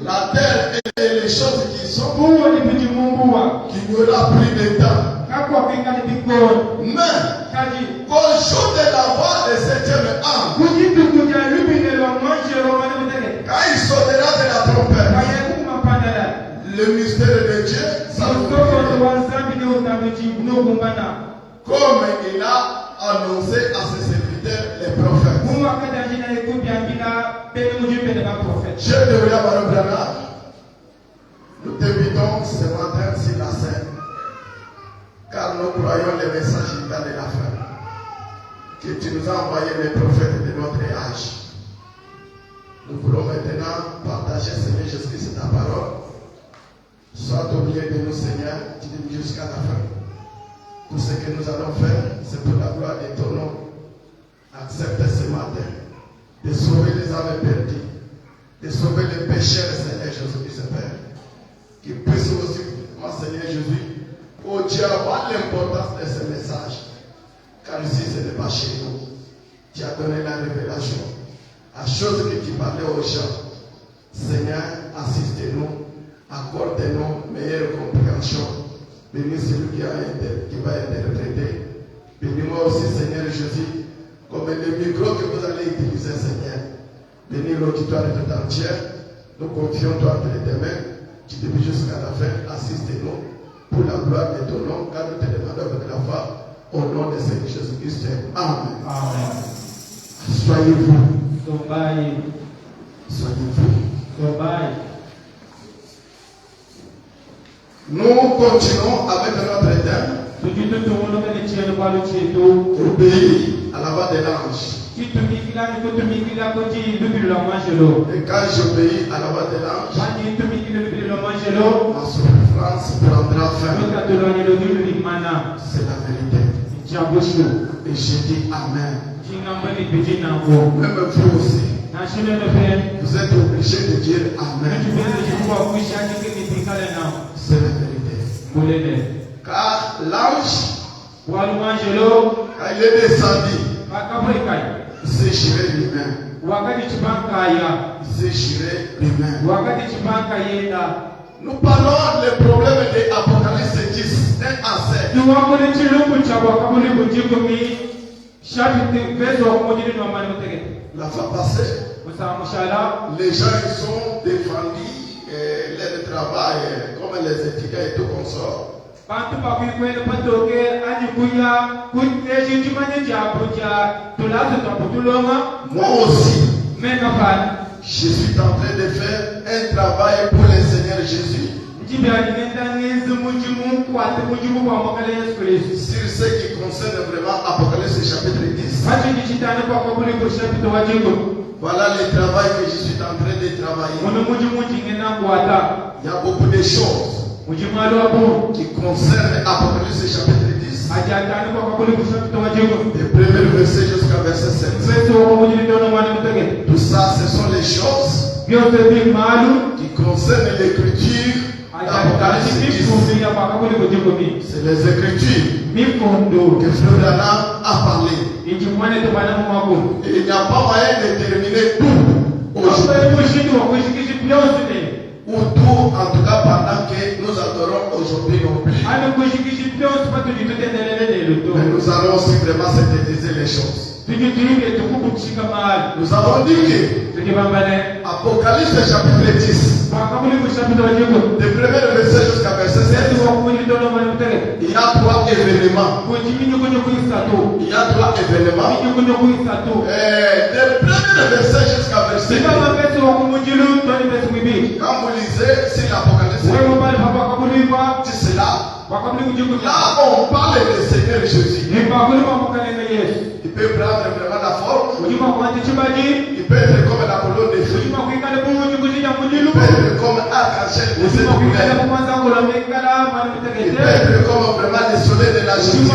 La terre et les choses qui sont, qu'il n'y aura plus de temps. Mais, qu'au jour de la voix de septième ange, quand il sonnera de la trompette, le mystère de Dieu, comme il a annoncé à ses serviteurs, les prophètes. Chers de William Arobrana, nous t'invitons ce matin sur la scène, car nous croyons les messages de la fin, que tu nous as envoyé les prophètes de notre âge. Nous voulons maintenant partager, Seigneur Jésus-Christ, ta parole. Sois au milieu de nous, Seigneur, tu dis jusqu'à la fin. Tout ce que nous allons faire, c'est pour la gloire de ton nom. Accepte ce matin de sauver les âmes perdues, de sauver les pécheurs, Seigneur Jésus-Christ, Père. Qui puisse aussi, moi, Seigneur Jésus, oh Dieu, avoir l'importance de ce message. Car ici, ce n'est pas chez nous. Tu as donné la révélation. À chose que tu parlais aux gens. Seigneur, assistez-nous, accorde-nous meilleure compréhension. Bénis celui qui va interpréter. Bénis-moi aussi, Seigneur Jésus, comme le micro que vous allez utiliser, Seigneur. Bénis l'auditoire tout entier. Nous confions toi entre tes mains. Tu débutes jusqu'à la fin. Assistez-nous pour la gloire de ton nom, car nous te demandons avec la foi au nom de Seigneur Jésus-Christ. Amen. Amen. Soyez-vous. Soyez-vous. Nous continuons avec notre thème. Obéir à la voix de l'ange. Et quand j'obéis à la voix de l'ange, ma souffrance prendra fin. C'est la vérité. Et je dis Amen. Même vous aussi. Vous êtes obligé de dire Amen. C'est la vérité. Car l'ange, quand il est descendu, il s'est géré lui-même. Il s'est géré lui-même. Nous parlons des problèmes de Apocalypse 10, 1 à 7. La fois passée, les gens ils sont défendus leur travail, comme les étudiants et tout consort. Moi aussi, je suis en train de faire un travail pour le Seigneur Jésus. Sur ce qui concerne vraiment Apocalypse chapitre 10. Voilà le travail que je suis en train de travailler. Il y a beaucoup de choses qui concernent Apocalypse chapitre 10. Du premier verset jusqu'à verset 7. Tout ça, ce sont les choses qui concernent l'écriture d'Apocalypse 10. C'est les écritures que Frère Branham a parlé. Et il n'y a pas moyen de terminer tout aujourd'hui. Ou tout, en tout cas, pendant que nous adorons aujourd'hui non plus. Mais nous allons aussi vraiment synthétiser les choses. Nous avons dit que Apocalypse chapitre 10, du premier verset jusqu'à verset 7, il y a trois événements. Il y a trois événements. Du premier verset jusqu'à verset 8. Quand vous lisez sur l'Apocalypse, c'est cela. Là, on parle du Seigneur Jésus. Il peut prendre vraiment la forme. Il peut être comme la colonne de feu. Il peut être comme arc-en-ciel. Il peut être comme vraiment le soleil de la justice.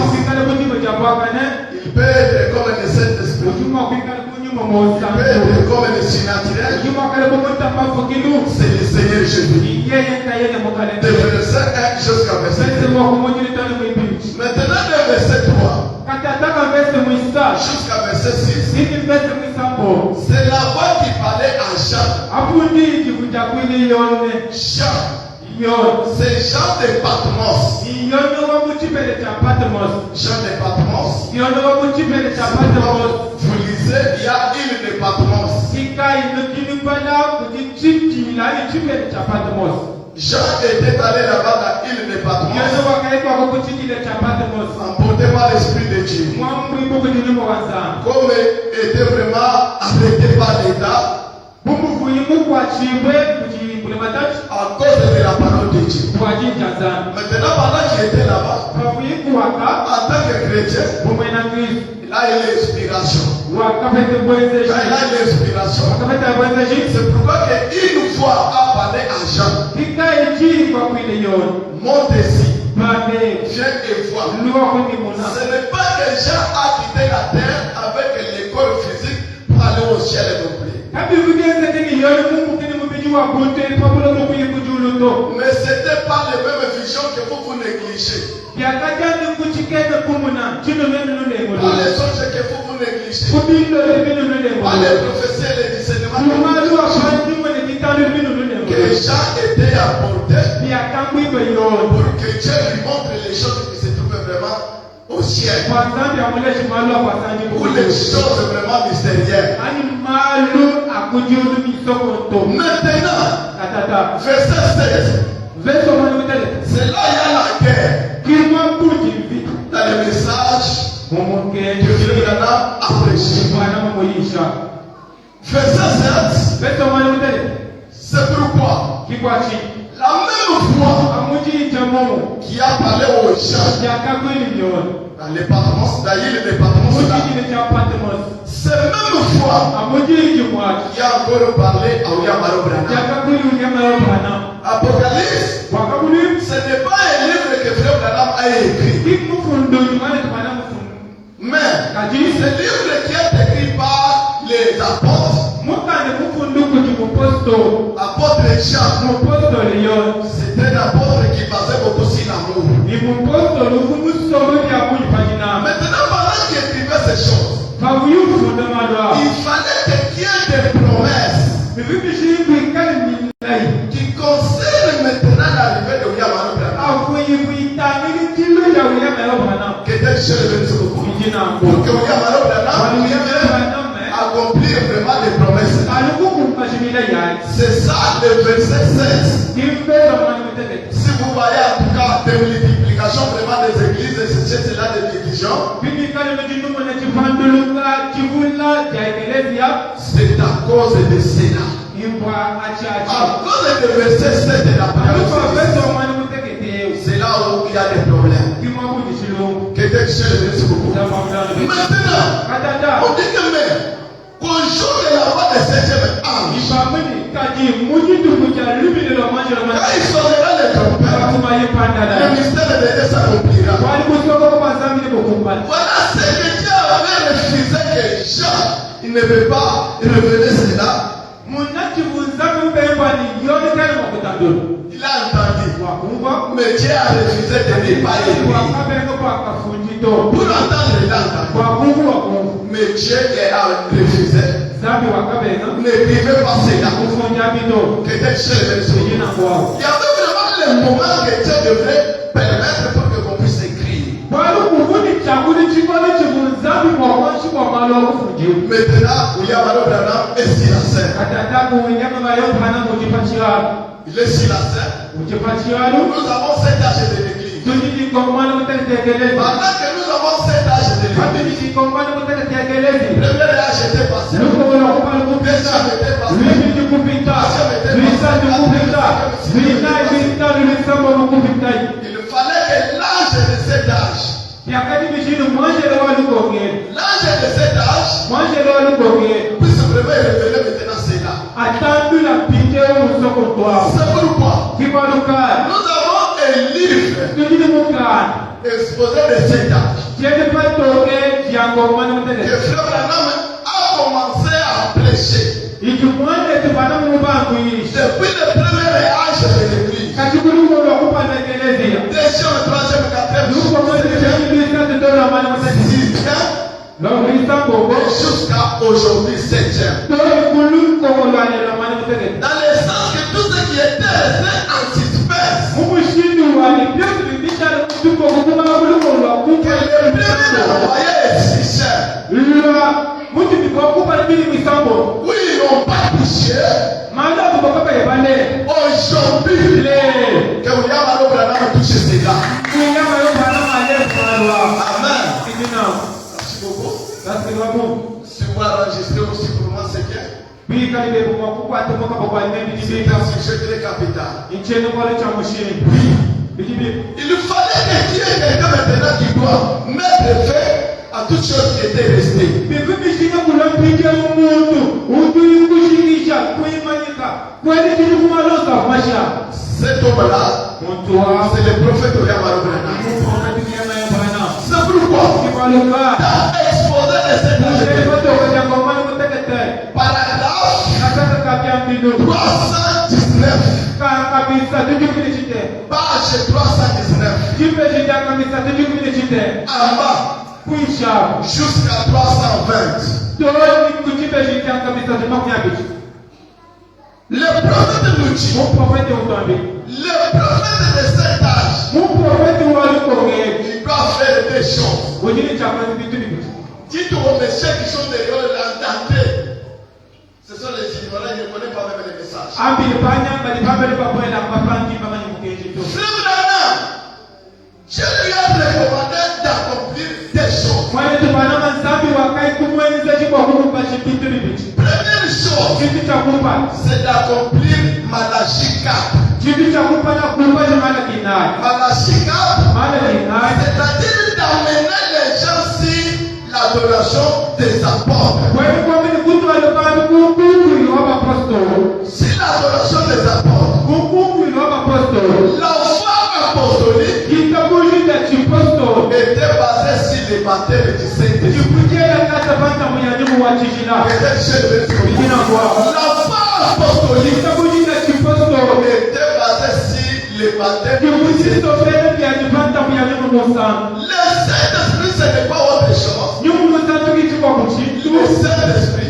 Il peut être comme le Saint-Esprit. Il peut être comme le surnaturel. C'est le Seigneur Jésus. De verset 1 jusqu'à verset 3. Maintenant, le verset 3 jusqu'à verset 6. C'est la voix qui parlait en chant. Jean. C'est Jean de Patmos. Jean de Patmos. Vous lisez, il y a île de Patmos. Jean était allé là-bas dans l'île de Patmos, emporté par l'Esprit de Dieu. Comme était vraiment arrêté par l'État, à cause de la parole de Dieu. Maintenant, pendant qu'il était là-bas, en tant que chrétien, il a eu l'inspiration. Quand il a eu l'inspiration, c'est pourquoi une fois a parlé à Jean, monte ici, viens et vois. Ce n'est pas que Jean a quitté la terre avec le corps physique pour aller au ciel non plus. Mais c'était pas les mêmes visions que vous négligez. Pas les songes que vous négligez. Pas les prophéties et les discernements que Jean était apporté pour que Dieu lui montre les choses qui se trouvent vraiment au ciel. Ou les choses vraiment mystérieuses. Maintenant, verset 16. C'est là il y a la guerre. Dans le message que Philippe Branham a prêché. Verset 7. C'est pourquoi la même voix qui a parlé aux gens dans les Patmos, dans l'île des Patmos, c'est même voix qui a encore parlé à William Branham. Apocalypse, ce n'est pas un livre que Frère Branham a écrit, mais c'est un livre qui est écrit par les apôtres. Apôtre Jean, c'est un apôtre qui basait beaucoup sur l'amour. Maintenant, pendant qu'il écrivait ces choses, il fallait qu'il y ait des promesses qui concernent maintenant l'arrivée de William Branham. Que Dieu se révèle sur vous. Pour que William Branham accomplir vraiment les promesses. C'est ça le verset 16. Si vous voyez en tout cas des multiplications vraiment des églises, c'est cela des divisions. C'est à cause de cela. À cause du verset 7 de la parole, c'est là où il y a des problèmes. Que Dieu se révèle sur vous. Maintenant, on dit que même qu'au jour de la mort de septième ange, quand il sonnera le trompette, le mystère de Dieu s'accomplira. Voilà ce que Dieu avait refusé que Jean, il ne veut pas révéler cela. Il a entendu, mais Dieu a refusé de ne pas écrire. Pour entendre, il a entendu, mais Dieu a refusé. N'écrivez pas cela. Que Dieu se révèle sur vous. Il y avait vraiment le moment que Dieu devrait permettre pour que qu'on puisse écrire. Maintenant, William Branham est sur la scène. Il est sur la scène. Nous avons cet âge de l'église. Pendant que nous avons cet âge de l'église, le premier âge était passé. Le deuxième était passé. Il fallait que l'âge de cet âge, puisse vraiment révéler maintenant cela. C'est pourquoi nous avons un livre exposé de cet âge. Que Frère Branham a commencé à prêcher depuis le premier âge de l'église. Deuxième, troisième, quatrième, sixième, jusqu'à aujourd'hui, septième. Dans le sens que il était resté en suspense. Que le premier envoyé est si cher. Oui, ils n'ont pas touché. Aujourd'hui, que William Alo Branham touche ces gars. Amen. Merci beaucoup. Si vous enregistrez aussi pour moi, c'est bien. C'est un sujet très capital. Oui. Il fallait que Dieu ait quelqu'un maintenant qui doit mettre fin à toutes choses qui étaient restées. Cet homme-là, c'est le prophète William Alo Branham. C'est pourquoi, dans exposé de cette paragraphe 319, page 319, en bas, jusqu'à 320. Le prophète nous dit, le prophète de cet âge, il doit faire des choses. Dites aux messieurs qui sont derrière l'entendez. Ce sont les ignorants, ils ne connaissent pas même les messages. Frère Branham, Dieu lui a recommandé d'accomplir des choses. Première chose, c'est d'accomplir Malachie 4. Malachie 4, c'est-à-dire d'amener les gens sur l'adoration des apôtres. Si l'adoration des apôtres, la foi apostolique était basée sur les baptêmes du Saint-Esprit. La foi apostolique était basée sur les baptêmes du Saint-Esprit. Le Saint-Esprit, ce n'est pas autre chose. Le Saint-Esprit,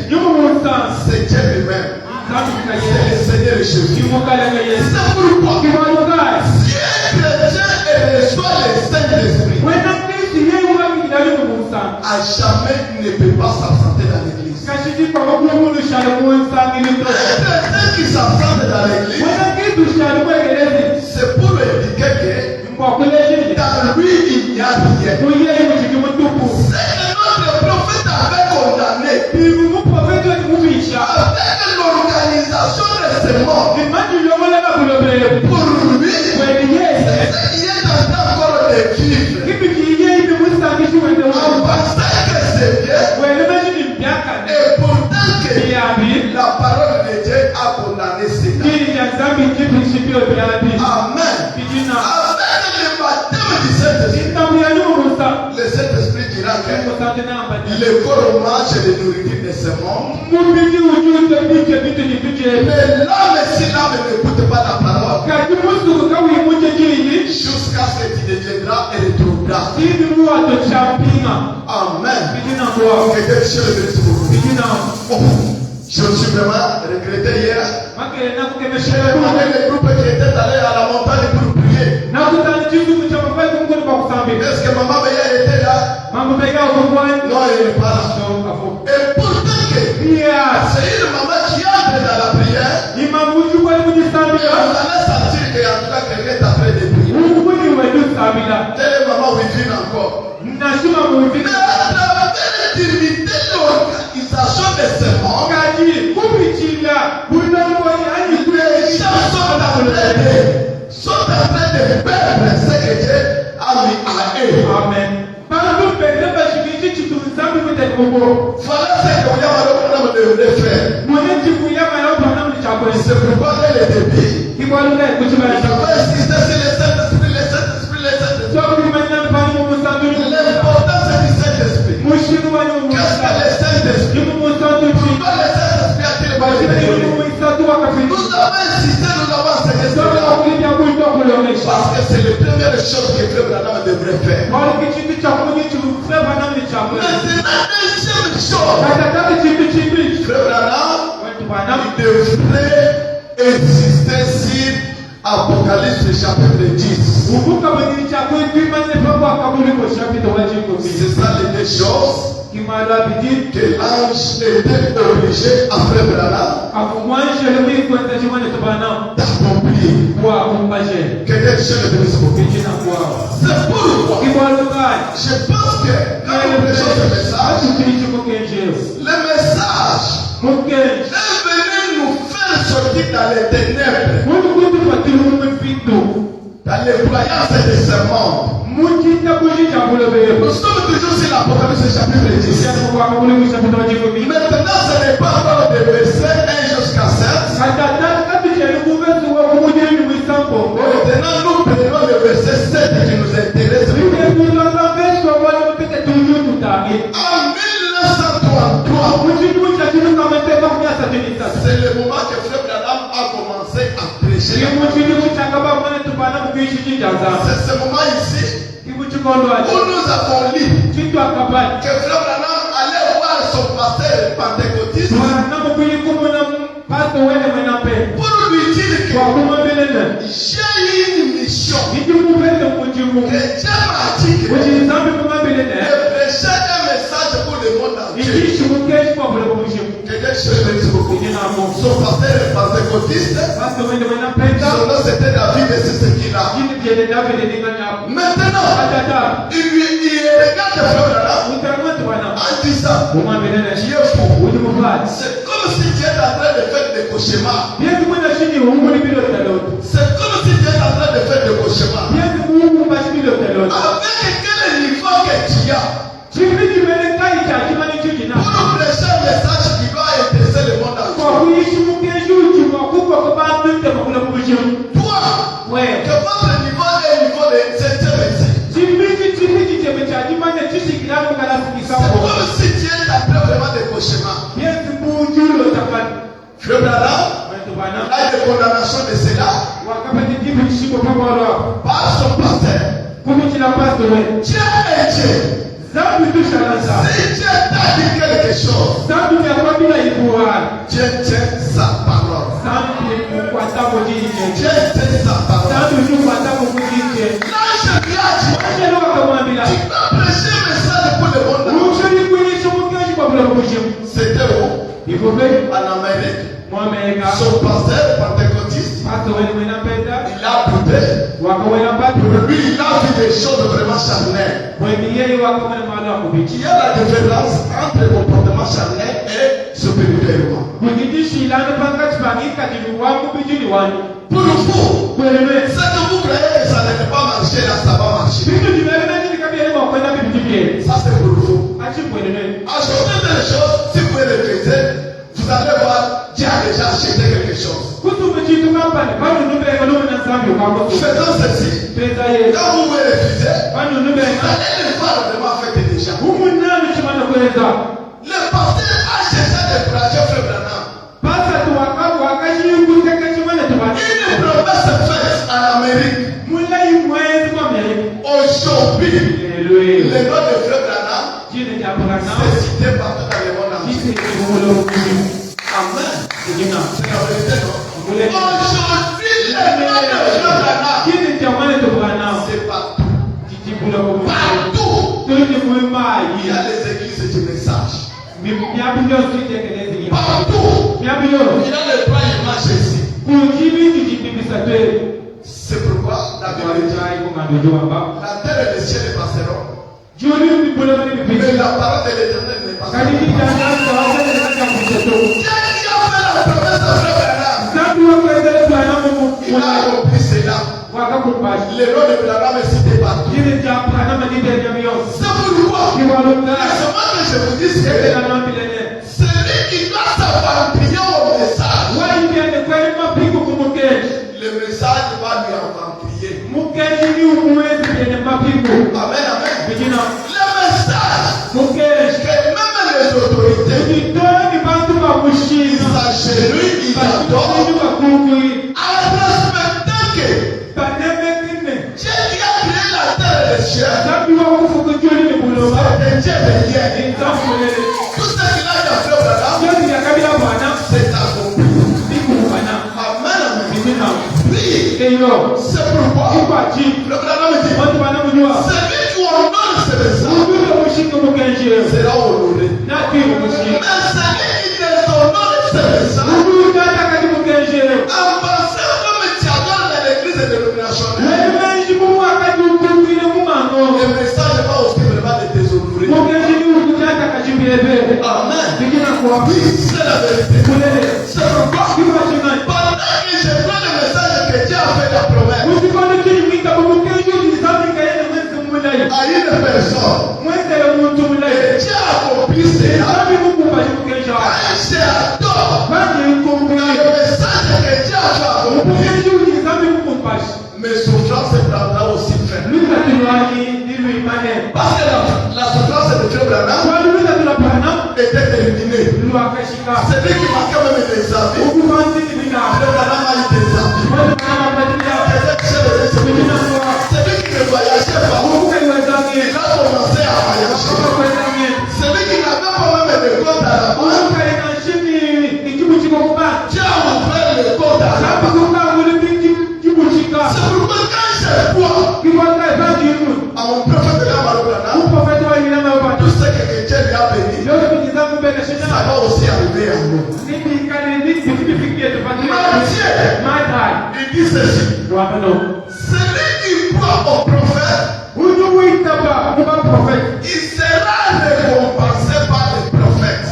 c'est Dieu lui-même. C'est le Seigneur Jésus. C'est pourquoi si un chrétien reçoit le Saint-Esprit, à jamais il ne peut pas s'absenter dans l'église. Un chrétien qui s'absente dans l'église, c'est pour indiquer que dans lui il n'y a rien. C'est que notre prophète avait condamné avec l'organisation de ce monde. Pour lui, il est en train encore de vivre. En pensant que c'est bien, et pourtant que la parole de Dieu a condamné Satan. Amen. Avec le baptême du Saint-Esprit, le Saint-Esprit dira que le corps mange les nourritures de ce monde. Mais l'homme, si l'homme n'écoute pas la parole, jusqu'à ce qu'il deviendra et retrouvera. Amen. Je me suis vraiment regretté hier. J'ai demandé les groupes qui étaient allés à la montagne pour prier. Est-ce que maman Béa était là? Non, elle n'est pas là. Et pourtant que c'est une maman qui entre dans la prière. Et on allait sentir qu'il y a en tout cas quelqu'un est en train de prier. Telle maman vit encore. Mais à travers l'intimité de l'organisation de ce monde, les gens sont en train de perdre ce que Dieu a mis à eux. Amen. Voilà ce que William Alo Branham devait faire. C'est pourquoi dès le début, il faut insister sur le Saint-Esprit, le Saint-Esprit, le Saint-Esprit. L'importance du Saint-Esprit. Qu'est-ce que le Saint-Esprit? Pourquoi le Saint-Esprit a-t-il besoin de nous? Nous avons insisté, nous avons enseigné cela. Parce que c'est la première chose que Frère Branham devrait faire. Maintenant, deuxième chose, Frère Branham, il devrait insister sur lire Apocalypse chapitre 10. C'est ça les deux choses que l'ange était obligé à faire d'accomplir. Que Dieu le bénisse beaucoup. C'est pourquoi je pense que quand nous prêchons ce message, le message est venu nous faire sortir dans les ténèbres, dans les croyances de ce monde. Nous sommes toujours sur l'Apocalypse chapitre 10. Maintenant, ce n'est pas encore des versets 1 jusqu'à 7. Maintenant, nous prenons le verset 7 qui nous intéresse. En 1933, c'est le moment que Frère Branham a commencé à prêcher. C'est ce moment ici où nous avons lu que Frère Branham allait voir son pasteur pentecôtiste pour lui dire que j'ai une mission que Dieu m'a dit de prêcher un message pour le monde entier. Que Dieu se bénisse beaucoup. Son pasteur est pentecôtiste. Son nom c'était David et c'est ce qu'il a. Maintenant, il regarde Frère Branham en disant Dieu est fou. C'est comme si tu es en train de faire des cauchemars. C'est comme si tu es en train de faire des cauchemars. Avec quel niveau que tu as pour nous prêcher un message qui va intéresser le monde entier. Toi, que votre niveau est le niveau de cette médecine. C'est comme si tu es après vraiment des cauchemars. Frère Branham a des condamnations de cela par son pasteur. Dieu est Dieu. Si Dieu t'a dit quelque chose, Dieu tient sa parole. Dieu tient sa parole. L'ange lui a dit, tu peux prêcher un message pour le monde. C'était où? En Amérique. Son pasteur pentecôtiste, il a douté. Lui, il a vu des choses vraiment charnelles. Il y a la différence entre le comportement charnel et spirituellement. Pour vous, ce que vous croyez que ça ne peut pas marcher, là, ça va marcher. Ça, c'est pour vous. Achetez des choses, si vous les faites, vous allez voir, Dieu a déjà acheté quelque chose. Faisons ceci. Quand vous me refusez, vous allez le voir vraiment affecté déjà. Le pasteur a cherché de courage, Frère Branham. Une promesse faite en Amérique. Aujourd'hui, le nom de Frère Branham, c'est cité partout dans le monde entier. Amen. C'est la vérité, non? Aujourd'hui, le nom de Frère Branham, c'est partout. Partout. Il y a les églises du message. Partout. Il y a les trois images ici. C'est pourquoi la Bible dit, la terre et le ciel passeront, mais la parole de l'Éternel n'est pas. Dieu qui a fait la promesse à Frère Branham, il a accompli cela. Le nom de Branham est cité partout. C'est pourquoi, laissez-moi que je vous dise que celui qui doit s'approprier au message, le message va lui avamprier. Amen, amen. Le message que même les autorités s'agenouillent, ils adorent, en respectant que Dieu qui a créé la terre et les cieux, c'est Dieu de hier. Tout ce qu'il a fait au Branham, c'est accompli. Amen, amen. Oui. C'est pourquoi le Branham dit celui qui honore ce message sera honoré. Mais celui qui déshonore ce message, ambassadeur comme tu adores dans l'église dénominationnelle, le message va aussi vraiment te déshonorer. Amen. Oui, c'est la vérité. C'est pourquoi pendant que je prends le message que Dieu a fait la promesse à une personne, et Dieu a accompli cela, j'adore le message que Dieu a fait accomplir. Mes souffrances prendront aussi fin. Parce que la souffrance de Dieu était terminée. Celui qui manquait même des amis, le Branham a eu des amis. Celui qui ne voyageait pas, il a commencé à voyager. Celui qui n'avait pas même de compte à la banque, Dieu a ouvert le compte à la banque. C'est pourquoi quand je vois à mon prophète de la Branham, tout ce que Dieu lui a béni, ça va aussi arriver à nous. Matthieu, il dit ceci. Celui qui croit au prophète, il sera récompensé par les prophètes.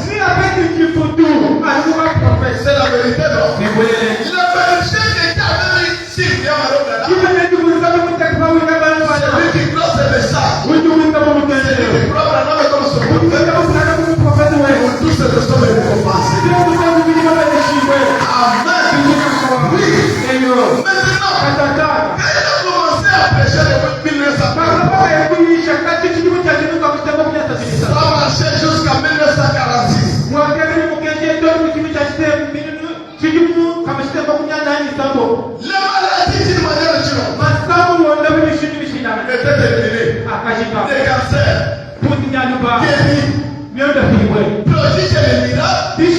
C'est la vérité, non? Le verset que tu avais mis ici, celui qui croit ce message, celui qui croit Branham comme son prophète, pour tous ces personnes récompensées. Amen. Oui. Maintenant, quand il a commencé à prêcher depuis 1940, ça a marché jusqu'à 1946. La maladie d'une manière générale était terminée. Des cancers guéris. Prodige les miracles. Et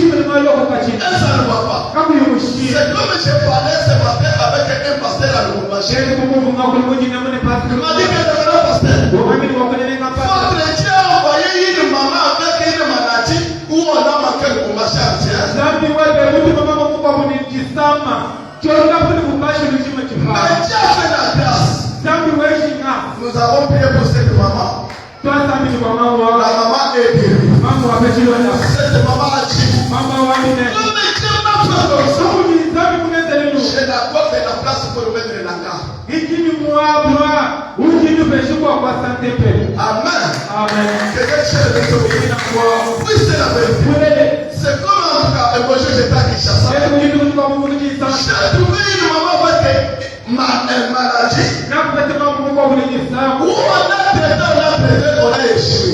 ça ne va pas. C'est comme j'ai parlé ce matin avec un pasteur à Lubumbashi. Il m'a dit que le pasteur, votre Dieu a envoyé une maman avec une maladie où on a manqué le Lubumbashi entière. Mais Dieu a fait la grâce. Nous avons prié pour cette maman. La maman est guérie. Cette maman a dit, comme Dieu m'a fait comme ça, j'ai d'accord de la place pour mettre la carte. Amen. Oui, c'est la vérité. C'est comme en tout cas, et moi j'étais à Kinshasa. J'ai trouvé une maman avec ma maladie. Où on a traité, on a échoué.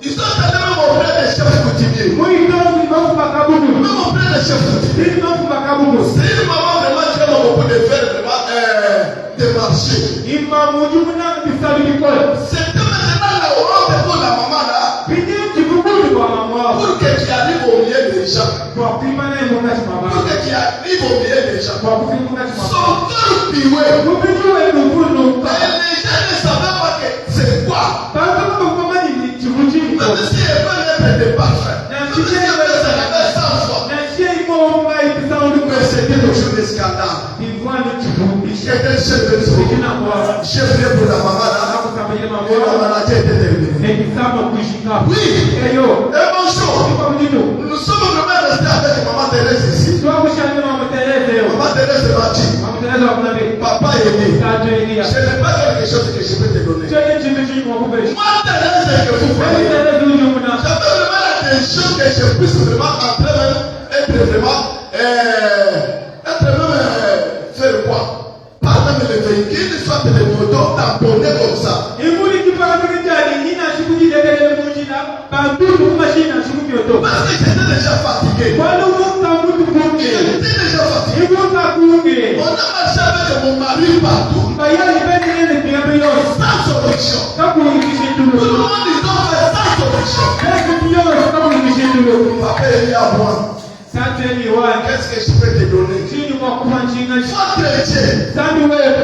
Ils sont allés même auprès des chefs coutumiers. Même auprès des chefs coutumiers. C'est une maman vraiment qui a beaucoup de faire vraiment des marchés. C'était maintenant la honte pour la maman là. Pour que tu arrives au milieu des gens. Pour que tu arrives au milieu des gens. Son cœur pioué. Et les gens ne savaient pas que c'est quoi. Même si elle peut être de parfait. Même si elle peut être sans foi. Mais c'était toujours des scandales. J'étais chef de son. Chef de pour la maman là. Et la maladie était terminée. Oui. Et bonjour. Nous sommes vraiment restés avec maman Thérèse ici. Maman Thérèse m'a dit, papa est né. Je n'ai pas quelque chose que je peux te donner. Moi Thérèse que vous voyez, j'avais vraiment des choses que je puisse vraiment entrer même, être vraiment faire quoi? Pas même les véhicules, soit les motos, tamponner comme ça. Parce que j'étais déjà fatigué. J'étais déjà fatigué. On a marché avec mon mari partout. Sans solution. Tout le monde ils ont fait sans solution. Papa est lié à moi. Qu'est-ce que je peux te donner? Votre Dieu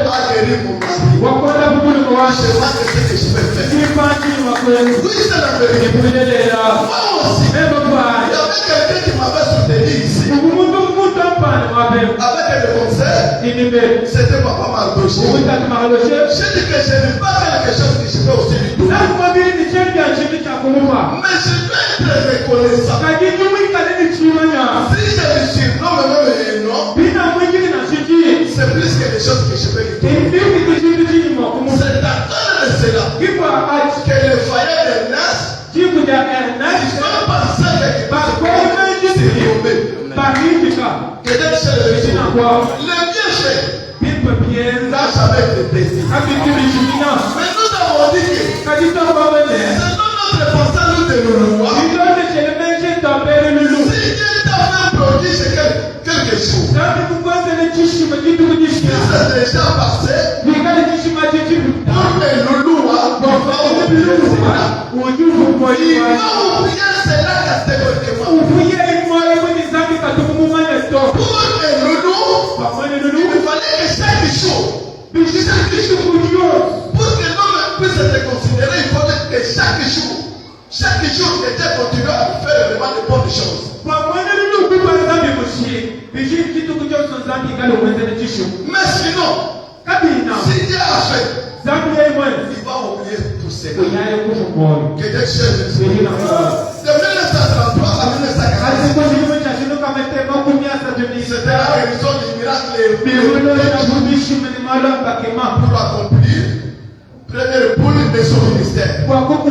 a guéri mon mari. Je vois que c'est ce que je peux faire. Oui, c'est la vérité. Moi aussi, il y avait quelqu'un qui m'avait soutenu ici. Avec le conseil, c'était Papa Mardoché. J'ai dit que je n'ai pas quelque chose que je peux aussi lui donner. Mais je dois être reconnaissant. Si je lui surnomme même le nom, c'est plus que les choses que je peux lui donner. C'est à cause de cela que le foyer de Nas, je peux penser quelque part c'est tombé. Que Dieu soit le bienfait n'a jamais été plaisir. Mais nous avons dit que c'est dans notre pensée nous de nous voir. Si Dieu t'a fait prodige quelque chose, il s'est déjà passé pour que nous louons, pour oublier cela. Il va oublier cela catégoriquement. Pour que nous il fallait que chaque jour, pour que l'homme puisse être considéré, il faut que chaque jour, que Dieu continue à faire vraiment de bonnes choses. Mais sinon, si Dieu a fait, il va oublier tout cela. Que Dieu cherche de 1933 à 1940, c'était la révision du miracle pour accomplir première boule de son ministère. Maintenant,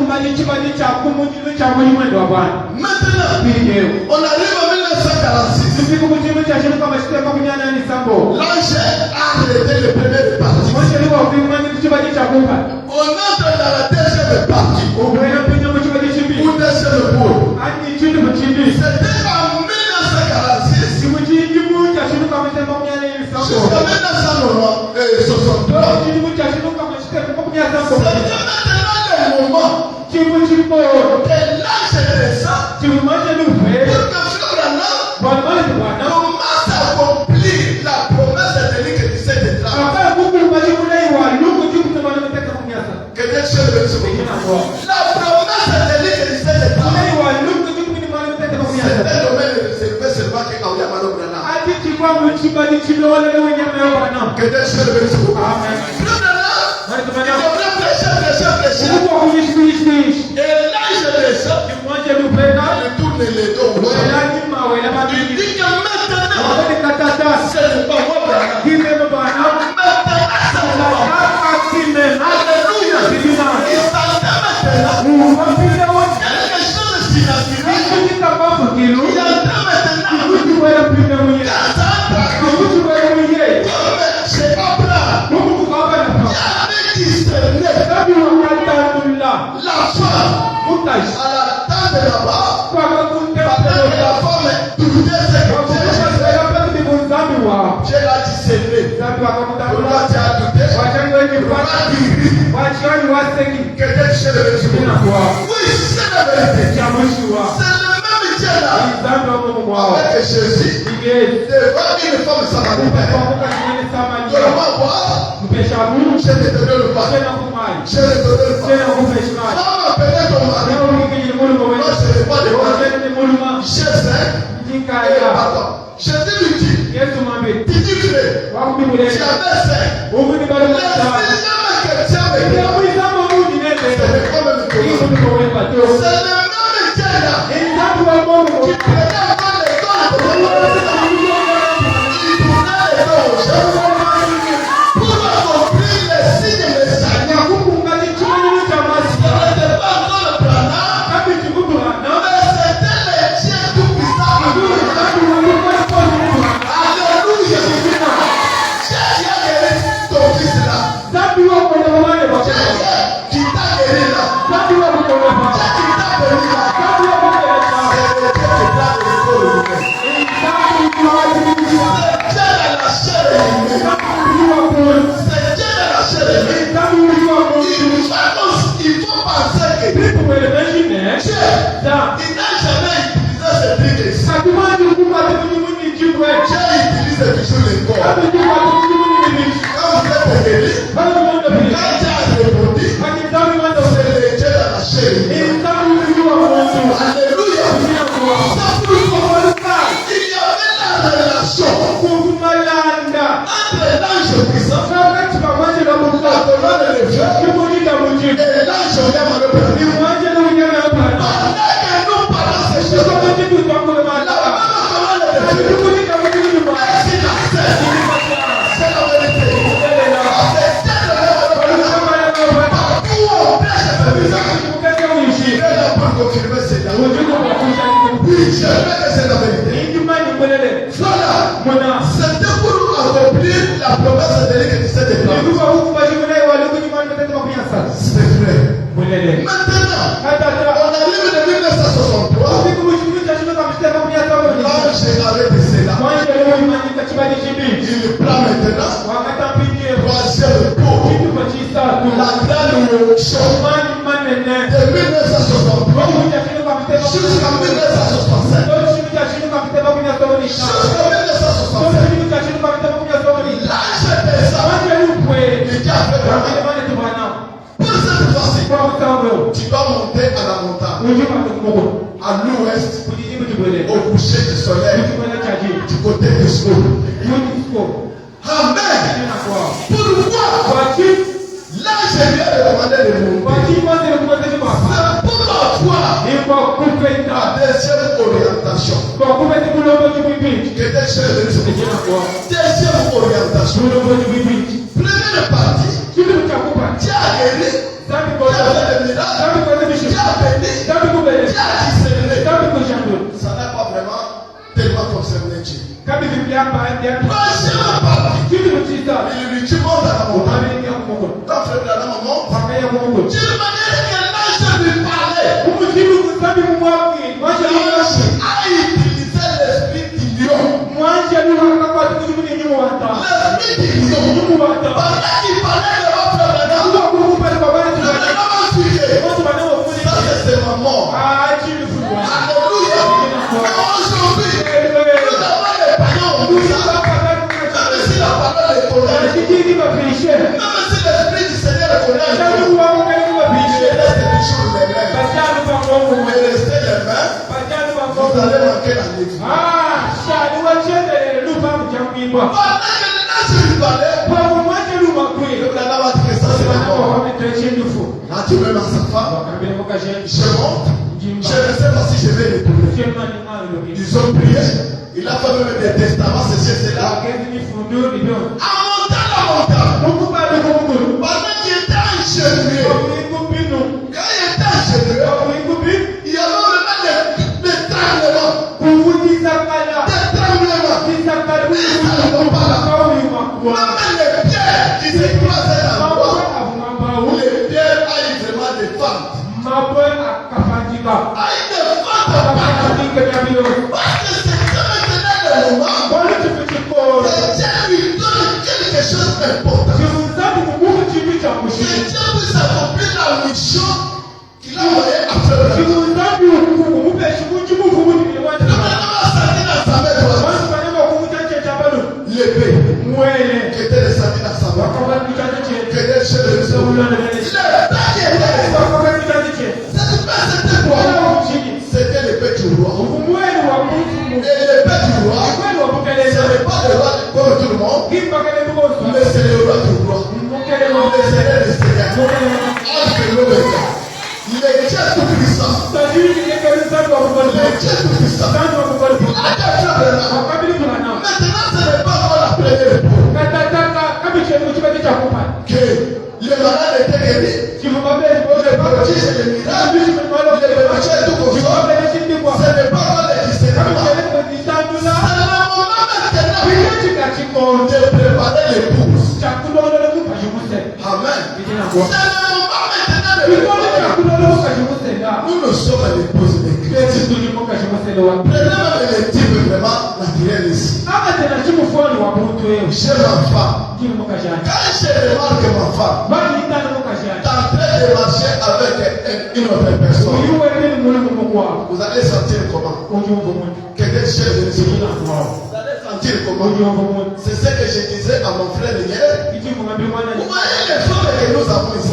on arrive en 1946. L'ange a arrêté le premier parti. On entre dans la deuxième partie. Ou deuxième boule. C'était en 1946. Jusqu'à 1963. C'est maintenant le moment que l'ange descend pour que Florana commence à accomplir la promesse de lui que tu sais de travail. Que Dieu soit le béni. La promesse de lui que tu sais de travail. C'est un domaine réservé seulement que Aouya Maro Brana. Que Dieu soit le béni. Il devrait prêcher. Et l'ange descend. Il tourne les dos. Il dit que maintenant, c'est le papa. Maintenant, c'est le papa. Alléluia. Il s'entend maintenant. Quelque chose s'il a fini. Il entend maintenant. C'est Abraham. La femme à la table là-bas, la femme doutait ce que Dieu l'a discerné. Pourquoi tu as douté? Que Dieu soit le béni. Oui, c'est la vérité. C'est le même Dieu là. Avec Jésus, devant une femme samaritaine. Donne-moi boire. Je te donne le pain. Je te donne le pain. Femme, appelez ton mari. Moi, je n'ai pas de pain. Jésus lui dit, dis frère, tu avais faim. Les filles chrétiens me disent, c'est le même Dieu là. Qui prenait avant l'école pour accomplir les signes messianiques. Il faut penser que Dieu, il n'a jamais utilisé ce truc. Dieu utilise toujours les corps. tension entre l'ange puissant, la colonne de Dieu, et l'ange William Arobrana. Pendant que nous parlons ces choses, la maman colonne de Dieu, c'est la vérité. Oui, je sais que c'est la vérité. Voilà. C'était pour accomplir la promesse de Dieu que tu sais de toi. C'est vrai. Maintenant, on arrive de 1963. L'ange avait décédé là. Il prend maintenant. Troisième tour. La grande élection de 1963 jusqu'à 1965. Jusqu'à 1965. L'âge descend. Il dit à Abraham, pour cette fois-ci, tu vas monter à la montagne, à l'ouest, au coucher du soleil, du côté du Scour. Amen. Pourquoi l'ange vient de demander de monter? C'est pour la deuxième orientation. Deuxième orientation. Première partie, Dieu a guéri, Dieu a fait des miracles, Dieu a béni, Dieu a discerné. Ça n'a pas vraiment tellement concerné Dieu. Troisième partie, il lui dit monte à la montagne. Quand frère Branham monte, d'une manière que l'ange lui parlait, l'ange a utilisé l'esprit du lion. L'esprit du lion. Pendant qu'il parlait de votre frère Branham, le Branham a suivi. Ça c'est ma mort. Alléluia. Mais aujourd'hui, nous avons les païens au bout. Même si la parole est connaît, même si l'esprit du Seigneur est connaît, il reste toujours les mêmes. Mais restez les mêmes, vous allez manquer la vie. Pendant que l'ange lui parlait, le Branham a dit que ça c'est la mort. Là tu mets dans sa femme, je monte, je ne sais pas si je vais retourner. Ils ont prié, il a fait même des testaments, ceci et cela. En montant la montagne, pendant qu'il était enchaîné, quand il était enchaîné, il y avait vraiment des tremblements. Même les pierres qui se croisaient dans le bois, les pierres aillent vraiment des fentes. Aillent des fentes à part. Parce que c'était maintenant le moment que Dieu lui donne quelque chose d'important. Que Dieu puisse accomplir la mission qu'il a envoyée à faire. Le Branham a sorti dans sa main droite l'épée qui était descendue dans sa main. Que Dieu se le dise. Cette épée c'était quoi? C'était l'épée du roi. Et l'épée du roi, ce n'est pas le roi comme tout le monde, mais c'est le roi du roi. Le Seigneur des Seigneurs. Entre nous les gars. Il est Dieu tout-puissant. Le Dieu tout-puissant. Maintenant, ce n'est pas encore la première époque. Que le malade était guéri. Le prodige et le miracle. Le péché et tout comme ça. Ce n'est pas encore le discernement. C'est le moment maintenant de préparer l'épouse. Amen. C'est le moment maintenant de préparer. Nous nous sommes l'épouse de Christ. Prenons le type vraiment naturel ici. J'ai ma femme. Quand je remarque ma femme en train de marcher avec une autre personne, vous allez sentir comment? Quelqu'un cherche de vous allez sentir comment? C'est ce que je disais à mon frère hier. Vous voyez les femmes que nous avons ici.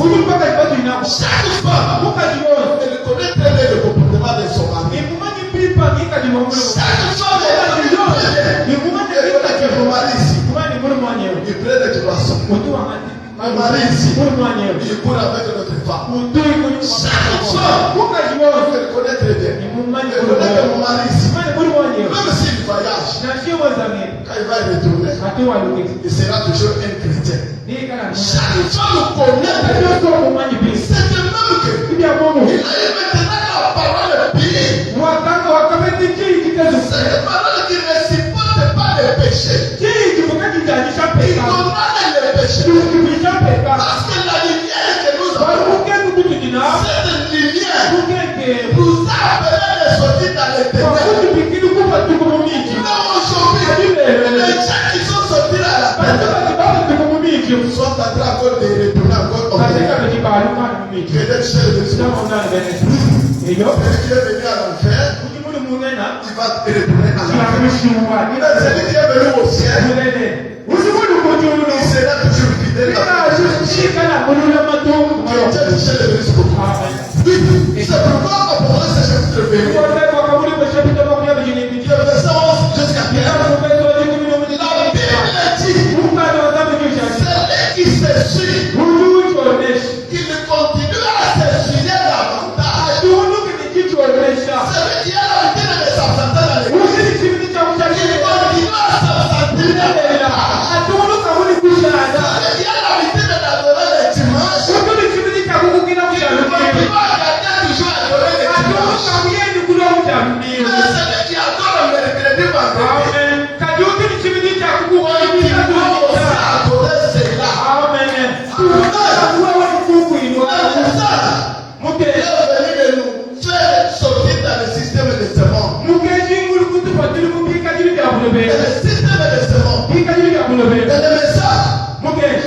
Chaque femme, elle connaît très bien le comportement de son mari. Il prend les poissons. Un mari ici, il court avec notre femme. Chaque fois, il connaît très bien. Il connaît que mon mari ici, même s'il voyage, quand il va retourner, il sera toujours un chrétien. Chaque fois, nous connaît. C'est de même que il a eu maintenant la parole pire. C'est une parole qui ne supporte pas les péchés. Il condamne les péchés. Parce que la lumière que nous avons, cette lumière nous a appelé de sortir dans les ténèbres. Mais aujourd'hui, les gens qui sont sortis à la ténèbres sont en train encore de retourner encore au ténèbres. Peut-être chez le Christ. Celui qui est venu à l'enfer, il va retourner à l'enfer. Celui qui est venu au ciel, il sera toujours fidèle à Dieu. Oui, c'est pourquoi on pourrait ce chapitre 20. Le verset 11 jusqu'à 15. La Bible dit, celui qui se suit, qu'il continue à se suivre davantage. Celui qui a l'habitude de s'absenter dans l'église, qu'il continue à s'absenter davantage. Celui qui a l'habitude d'adorer les dimanches, qu'il continue à garder toujours adorer les dimanches. Mais celui qui adore le mercredi, vendredi, continue aussi à adorer cela. Il est venu de nous faire sortir dans le système de ce monde. Le système de ce monde. Et le message,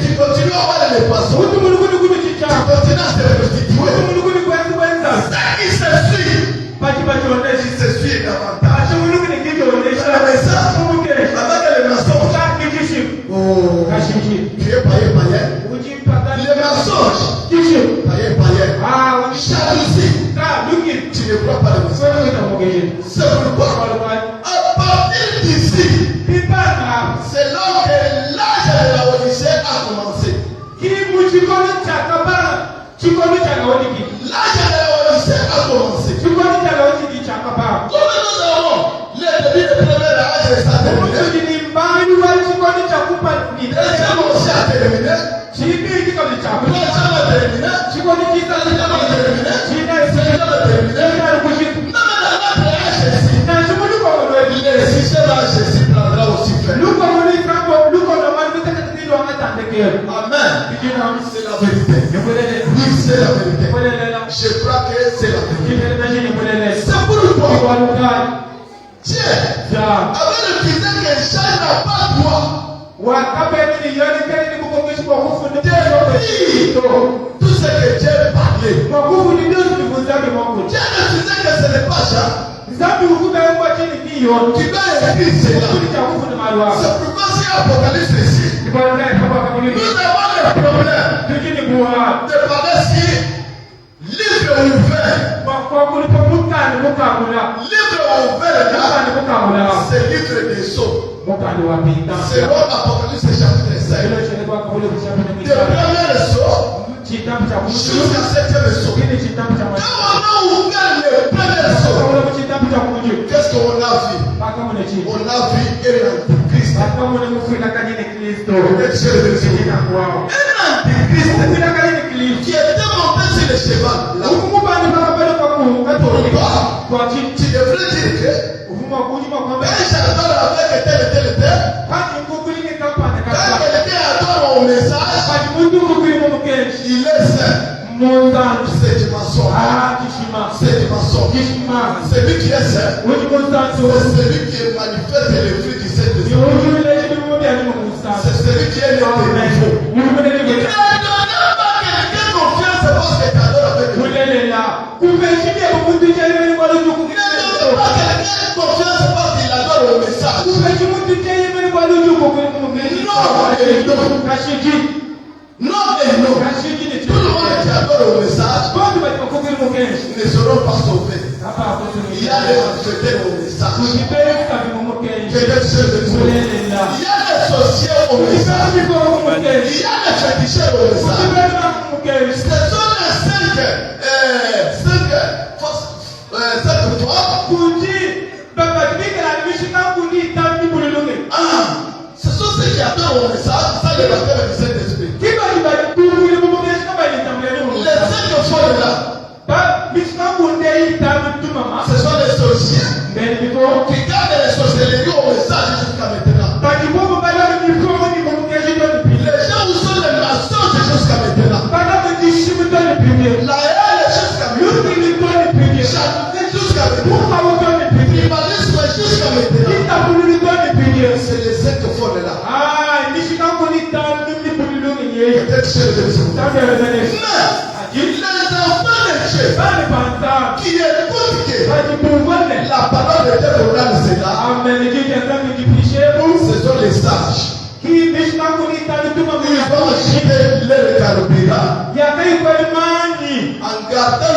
tu continues à avoir les poissons. Tu continues à se prostituer. Ça qui se suit, il se suit davantage. Le message, avec les mensonges. Oh, tu es païen. Les mensonges, païen. Jalousie, tu ne crois pas le message. C'est pourquoi, à partir d'ici, c'est là que l'âge de la Odyssée a commencé. L'âge de la Odyssée a commencé. Comme nous avons le début de premier âge de sa terminée, deuxième aussi a terminé, troisième a terminé, le sixième âge Jésus prendra aussi fin. Amen. C'est la vérité. Oui, c'est la vérité. Je crois que c'est la vérité. C'est pourquoi Dieu avait refusé que Jean n'a pas droit de dire tout ce que Dieu parlait. Dieu refusait que ce n'est pas Jean qui doit écrire cela. C'est pourquoi c'est Apocalypse ici. Nous avons le problème de parler si livre ouvert. Livre ouvert, c'est livre des sceaux. C'est Apocalypse chapitre 5. Le premier sceau jusqu'à 7e sceau. Quand on a ouvert le premier sceau, qu'est-ce qu'on a vu? On a vu un antichrist. Un antichrist qui était monté sur le cheval. Pourquoi? Tu devrais dire que j'adore avec tel. Quand quelqu'un adore mon message, il est saint. C'est du mensonge. C'est du mensonge. Celui qui est saint, c'est celui qui manifeste les fruits du Saint-Esprit. C'est celui qui est né de nouveau. Il ne donne pas quelqu'un confiance parce que tu adores avec lui. Il ne donne pas quelqu'un confiance parce qu'il adore le message. Non et non. Tout le monde qui adore le message ne seront pas sauvés. Il y a jeter au message. Que Dieu se détruise. Il y a des sorciers au message. Il y a des féticheurs au message. Ce sont les cinq ce sont ceux qui adorent au message, ça les baptême du Saint-Esprit. Les cinq folles là, ce sont les sorciers qui gardent les sorcelleries au message jusqu'à maintenant. Les gens où sont les mensonges jusqu'à maintenant. La haine jusqu'à maintenant. Jalousie jusqu'à maintenant. Tribalisme jusqu'à maintenant. C'est les cinq folles là. Peut-être chez les enfants de Dieu qui écoutent la parole de Dieu pour la ce sont les sages. Ils vont acheter leur carburant en gardant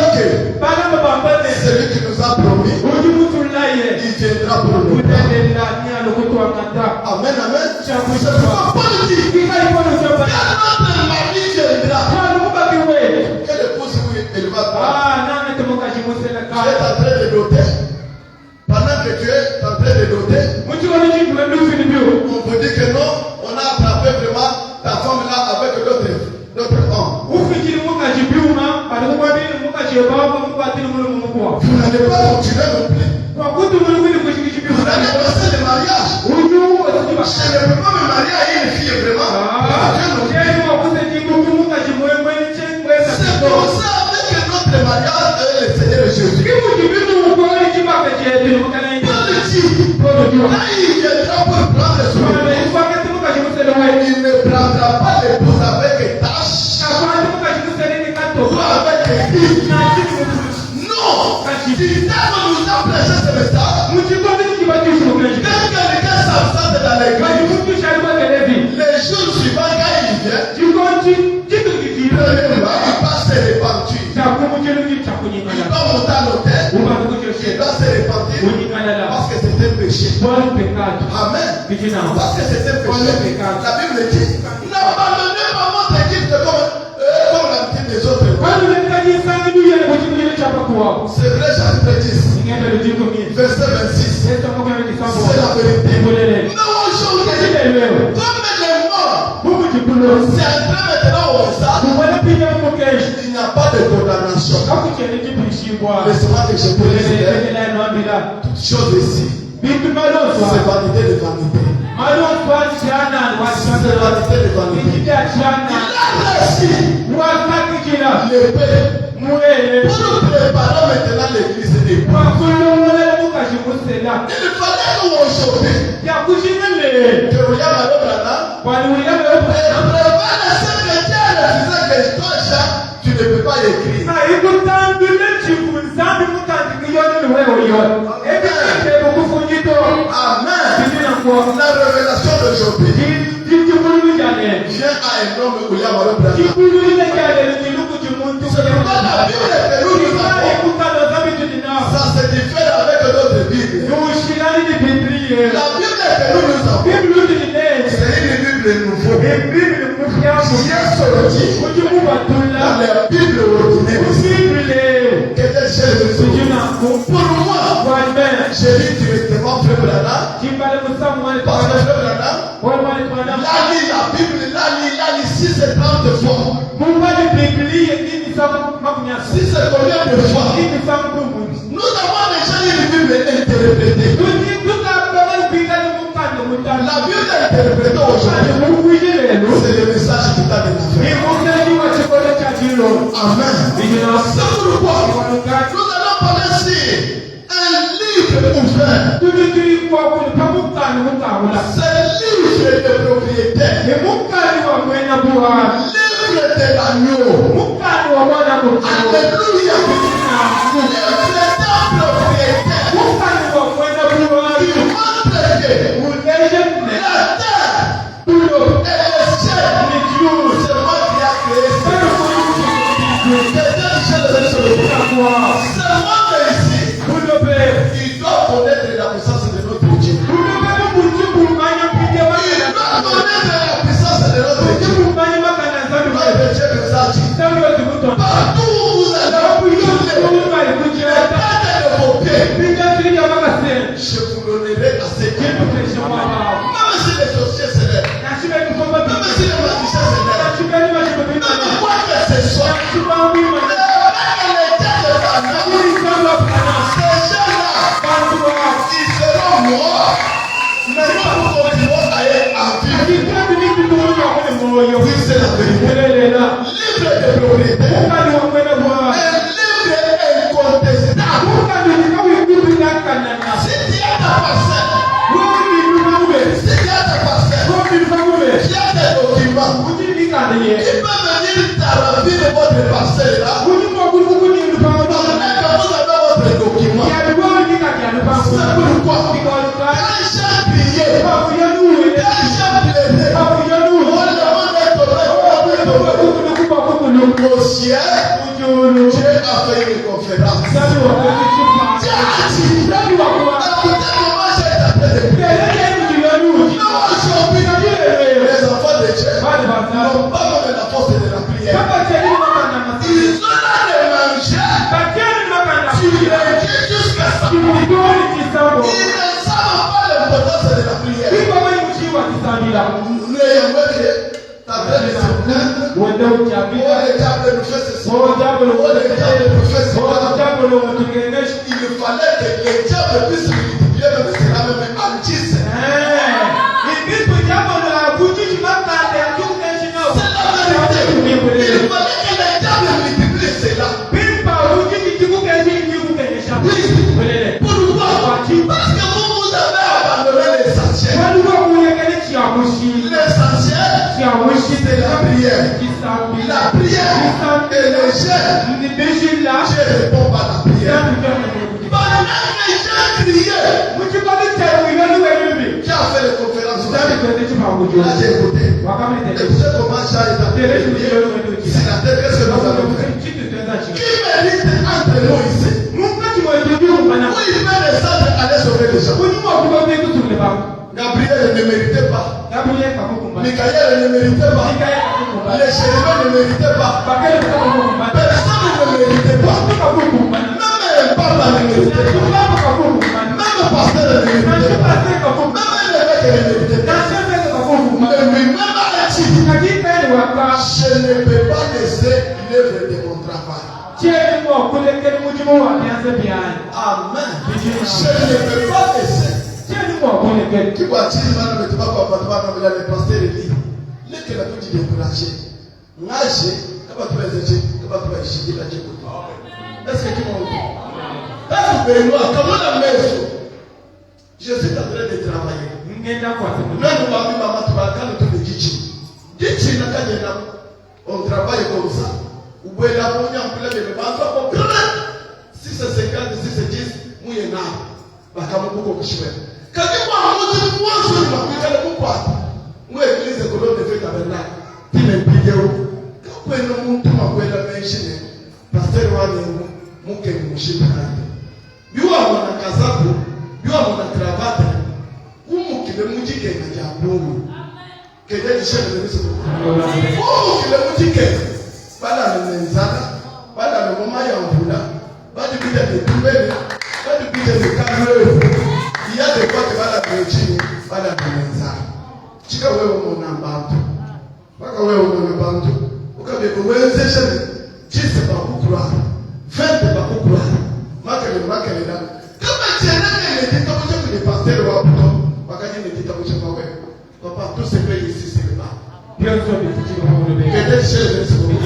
que celui qui nous a promis, il viendra pour nous. Amen, amen. C'est pourquoi Paul dit que notre mari viendra. Quelle épouse il va prendre? Tu es en train de noter. Pendant que tu es en train de noter, on peut dire que non, on a attrapé vraiment ta femme là avec d'autres hommes. Vous n'allez pas continuer non plus. Vous allez passer le mariage. Je ne peux pas me marier à une fille vraiment. C'est pour ça avec notre mariage le Seigneur Jésus. Là, il viendra pour prendre son épouse. Il ne prendra pas l'épouse avec tâche ou avec église. Non. Si Diable nous a prêché ce message, quand quelqu'un s'absente dans l'église, les jours suivants, quand il vient, premièrement, il passe se repentir. Il doit monter à l'hôtel. Il doit se repentir parce que c'est un péché. Amen. Parce que c'est un péché. La Bible dit, n'abandonnez pas votre équipe comme l'habitude des autres. C'est vrai, chapitre 10, verset 26. C'est la vérité. Mais aujourd'hui, comme les morts, c'est entré maintenant au message, il n'y a pas de condamnation. Laisse-moi que je peux dire toutes choses ici. C'est vanité de vanité. C'est vanité de vanité. Il a réussi l'épée pour nous préparer maintenant l'église des pauvres. Il fallait nous aujourd'hui que William Alobana prépare les cinq chrétiens disant que toi, Jean, tu ne peux pas écrire. Amen. La révélation d'aujourd'hui vient à un homme William Alobana. C'est pourquoi la Bible que nous avons, ça se diffère avec d'autres Bibles. La Bible que nous avons, c'est une Bible nouvelle. Bien sorti dans la Bible ordinaire. Pour moi, j'ai dit directement Frère Branham. Parce que Frère Branham, la Bible, la lit 630 fois. Si c'est combien de fois? Nous avons déjà une Bible interprétée. La Bible interprétée aujourd'hui, c'est le message qui t'a donné. Amen. C'est pourquoi nous allons parler ici un livre ouvert. C'est le livre de propriété. Livre de l'agneau. Alléluia. Livre de propriété. Il montre que la terre et le ciel, c'est moi qui a créé ça. C'est moi ici. Il Oui, c'est la vérité. Livre de propriété. Un livre incontestable. Si tu as ta parcelle, si tu as ta parcelle, tu as des documents qui peuvent venir t'arranger de votre parcelle là. Vous avez votre document. C'est pourquoi quand j'ai prié, quand j'ai plaidé, au ciel, Dieu a fait une conférence. Dieu a dit, écoutez comment j'ai tapé de prier. Aujourd'hui, les enfants de Dieu n'ont pas même la force de la prière. Ils ont l'air de manger. Tu les dis jusqu'à ça. Ils ne savent pas l'importance de la prière. Il fallait que les diables puissent multiplier même cela même en 10. C'est la vérité. Il fallait que les diables multiplient cela. Pourquoi? Parce que vous avez abandonné l'essentiel. L'essentiel, c'est la prière. La prière et le jeûne. Dieu répond par la prière. Pendant que j'ai crié, qui a fait les conférences? Là, j'ai écouté. Et vous savez comment j'ai établi les prières? C'est la tête, qu'est-ce que nous allons faire? Qui mérite entre nous ici? Où il met les sages aller sauver les gens? Gabriel ne méritait pas. Michael ne méritait pas. Les chérubins ne méritaient pas. Personne ne méritait pas. Même papa ne méritait pas. Même pasteur ne méritait pas. Même l'évêque ne méritait pas. Mais même Ati, je ne peux pas laisser l'œuvre de mon travail. Amen. Je ne peux pas laisser. Qui voit-il maintenant le tabac comme le pasteur dit? Les que la petite découragée. Nage, comment tu vas dire? Comment tu vas chier la Dieu? Est-ce que tu m'as dit? Est-ce que Benoît, comment la maison? Je suis en train de travailler. Même maman, tu vas quand tu me dis Dichi na kanyena, on travaille comme ça. Ou bien la monia en plein de bamba pour prendre. Si c'est 50, si c'est 10, mouyena. Bakamu beaucoup kushwe. Quand tu vois moi sur ma vie, quand tu vois, moi église de colonne de fête tabernacle. Tu me vidéo. Quand tu es non mon tout ma la mentionné. Pasteur Wani mon que mon chef prendre. Biwa mwana kazabu, biwa mwana cravate. Umu kile muji ke na jabu. Que Dieu te chère de ce moment. Oh, que le boutique, pas dans le Nenzana, pas dans le moment Yamboula, pas du budget de Toubé, pas du budget de Cameroun. Il y a des fois que va la Virginie, pas dans le Nenzana. Chica, où est mon ambanto? Pas où est mon ambanto? Au cas de où est-ce que je ne sais pas où croire. 20 pas où croire. Marquez-le là. Comme tu es là, il dit comme je suis passé le roi pour toi. Pas qu'il ne dit comme je suis pas. Papa, tous ces pays ici, c'est le bas. Que Dieu chère de ce moment.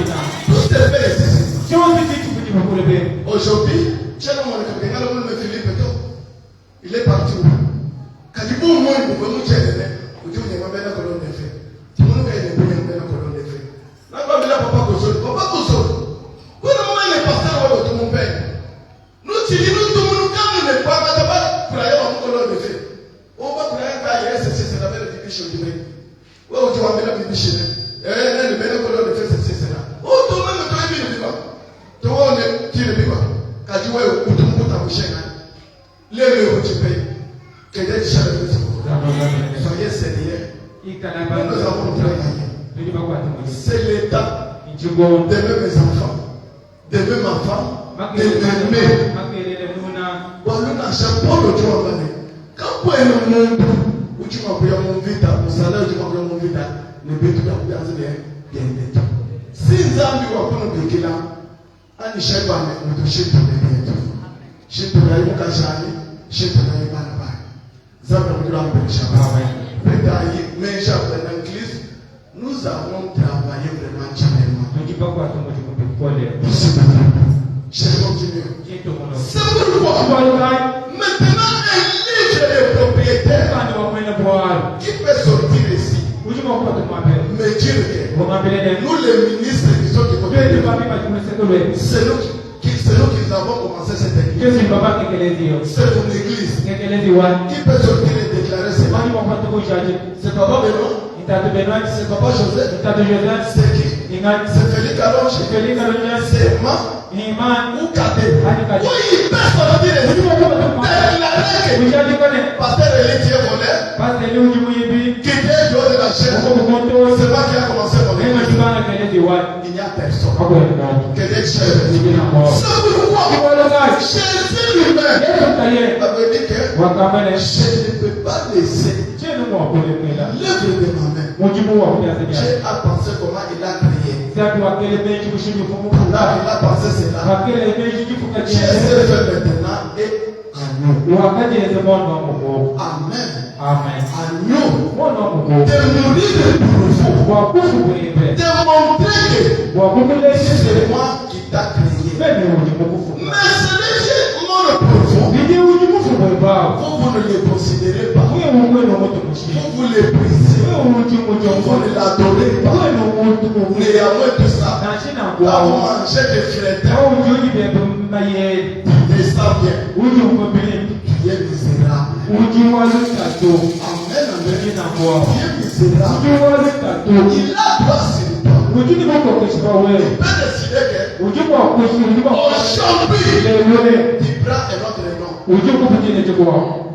Tous ces pays ici, c'est le bas. Aujourd'hui, il est parti où? Quand il bouge, il peut nous chèrer. Il dit, on est bien la colonne de feu. Tout le monde est bien la colonne de feu. Là, on va papa Kosol. Papa Kosol. Pour le moment, il est parti à tout mon père. Nous, si nous, tout le monde, quand on n'est pas, on va pour aller à une colonne de feu. On va pour aller à c'est la belle bibiche au Dibé. Ouais, tu vas mettre la bibiche. Le bel colonne de feu, c'est cela. Oh, toi-même, tu es bien vivant. Toi, on est qui est vivant. Quand tu vois, où tu montes à boucher, les lieux où tu payes. Que Dieu te chère de ce moment. Soyez sérieux. Nous avons travaillé. C'est l'état de mes enfants, de mes enfants, de mes. Voilà, chapeau de Dieu. Quand vous êtes dans le monde où tu m'as pris mon vie, mon salaire, tu m'as pris mon vie, le but de la place est bien net. Si nous avons eu un peu de là, on ne sait pas, mais on touche pour les biens. Je te l'ai dit, je te l'ai dit, Mais j'appelle l'église, nous avons travaillé vraiment tellement. Je continue. C'est pourquoi maintenant élige les propriétaires qui peut sortir ici. Me dire que nous les ministres qui sont de côté, c'est nous qui avons commencé cette église. C'est une église qui peut sortir et déclarer cela. C'est Papa Benoît. C'est Papa Joseph. C'est qui? C'est Félix Alonge. C'est Iman ou Kadé. Oui, il peut sortir et déclarer que Pasteur Elie qui est volé, qui était dehors de la chaîne, c'est moi qui a commencé à voler. Il n'y a personne. Que des chefs. C'est pourquoi Jésus lui-même avait dit que je ne peux pas laisser l'œuvre de ma main. J'ai à penser comment il a créé. Pendant qu'il a pensé cela, Dieu s'est fait maintenant et Amen. Amen. Agneau. De mourir pour vous. De montrer que c'est moi qui t'a créé. Mais celui qui montre pour vous, vous ne le considérez pas. Vous le brisez. Vous ne l'adorez pas. Néanmoins tout ça. Vous mangez des flétins. Et ça vient. Tu es misérable. Amen. Dieu est misérable. Il a droit sur toi. Il peut décider que aujourd'hui, tu prends un autre nom.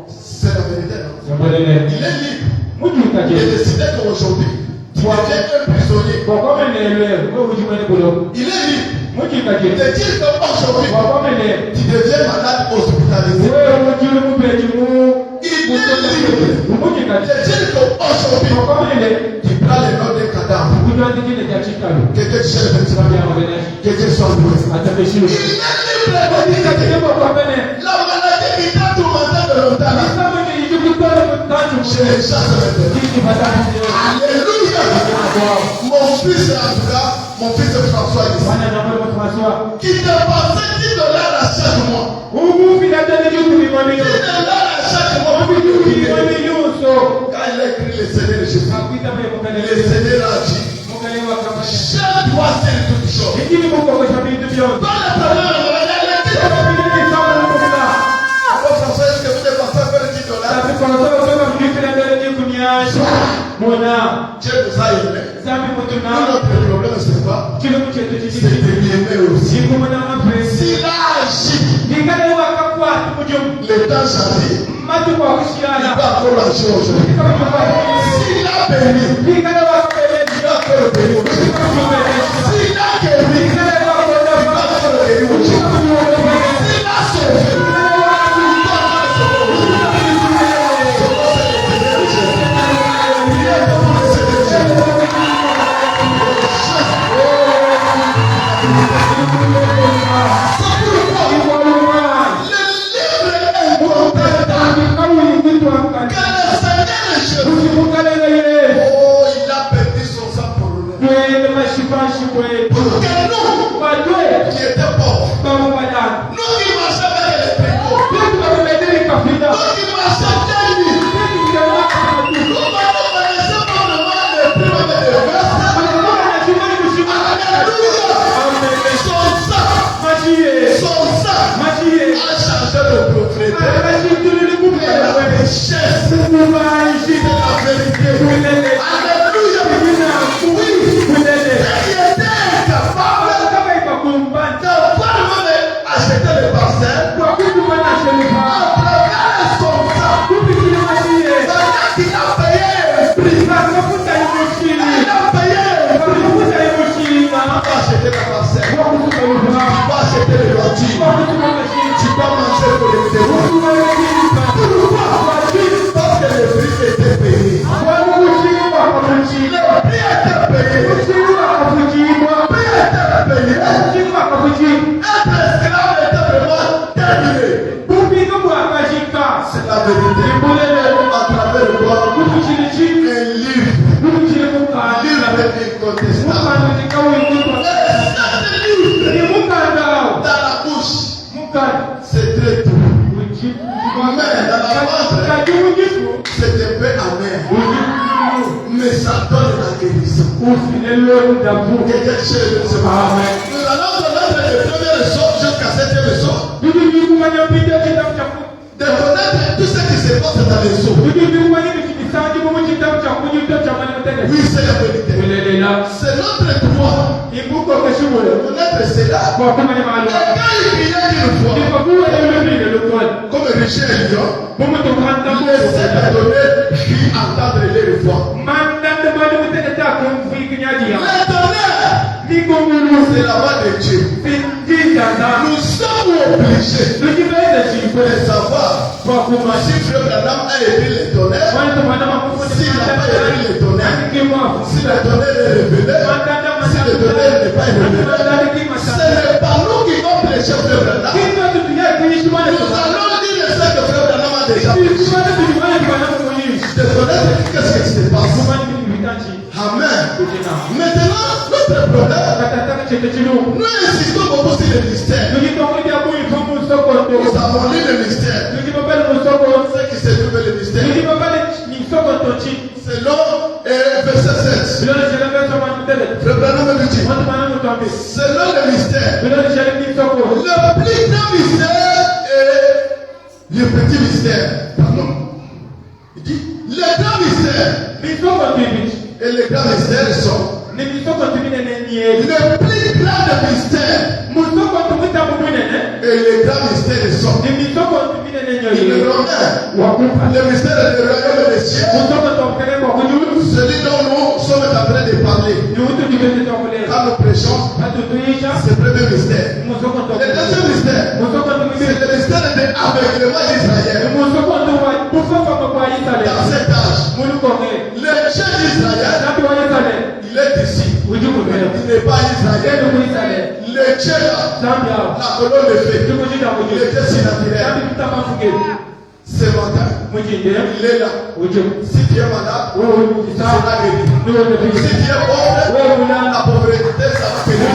C'est la vérité, non? Il est libre. Il a décidé qu'aujourd'hui, tu deviens un prisonnier. Il est libre. De dire qu'aujourd'hui, tu deviens malade hospitalisé. Il est libre. De dire qu'aujourd'hui, tu prends le nom des cadavres. Que Dieu que Dieu soit loué. Il est libre. La maladie qui t'a tourmenté de longtemps. Je les chasse maintenant. Alléluia. Mon fils, en tout cas, mon fils François ici, qui te passait $10 à chaque mois. $10 à chaque mois. Quand il a écrit le Seigneur de Jésus, le Seigneur a dit, je dois faire toutes choses. Dans le problème, François, est-ce que vous êtes passé à faire $10? Dieu nous a aimés. Notre problème, c'est quoi? C'est de l'aimer aussi. S'il a agi, le temps s'agit. Il va encore agir aujourd'hui. S'il a béni, il va encore bénir aujourd'hui. S'il a guéri, il va encore guérir aujourd'hui. S'il a sauvé, il a perdu son sang pour nous. Pour que nous, qui étions pauvres, nous qui marchons avec les pécheurs, nous qui marchons avec lui, nous ne connaissons pas le mal des primes et des verses. Alléluia. Son sang a changé le propriétaire. Et la richesse, c'est la vérité. Alléluia. Oui, il était capable d'avoir acheté les parcelles à travers son sang. Il a payé un prix. Il a payé un prix. Tu vas acheter la parcelle. Tu vas acheter les voitures. Tu vas manger pour les démons. Pourquoi? Parce que le prix était payé. guérison. Quelqu'un chez nous, amen. Nous allons connaître les premières leçons jusqu'à 7e leçon. De connaître tout ce qui se passe dans les eaux. Oui, c'est la vérité. C'est notre droit. Connaître cela. Et quand il vient d'une fois, comme Richard et Lyon, il essaie de donner puis entendre les voix. L'éternel, c'est la voix de Dieu. Nous sommes obligés de savoir si Frère Branham a écrit l'éternel, s'il n'a pas écrit l'éternel, si l'éternel est révélé, si l'éternel n'est pas révélé. Ce n'est pas nous qui vont prêcher Frère Branham. Nous allons dire ce que Frère Branham a déjà prêché. De connaître qu'est-ce qui se passe. Amen. Maintenant, notre problème, nous insistons beaucoup sur le mystère. Nous avons lu le mystère. Ce qui se trouve le mystère. Selon verset 7. Frère Branham nous dit, selon le mystère, le plus grand mystère est le petit mystère. Pardon. Il dit, le grand mystère et les grands mystères sont le plus grand mystère et les grands mystères sont numéro 1, le mystère du royaume des cieux, celui dont nous sommes en train de parler. Quand nous prêchons, c'est le premier mystère. Le deuxième mystère, c'est le mystère de l'aveuglement d'Israël. Dans cet âge, le chef d'Israël, il est ici. Il n'est pas Israël. Le chef, la colonne de feu, il était surnaturel. Ce matin, il est là. Si tu es malade, tu seras guéri. Si tu es pauvre, la pauvreté, ça va te guérir.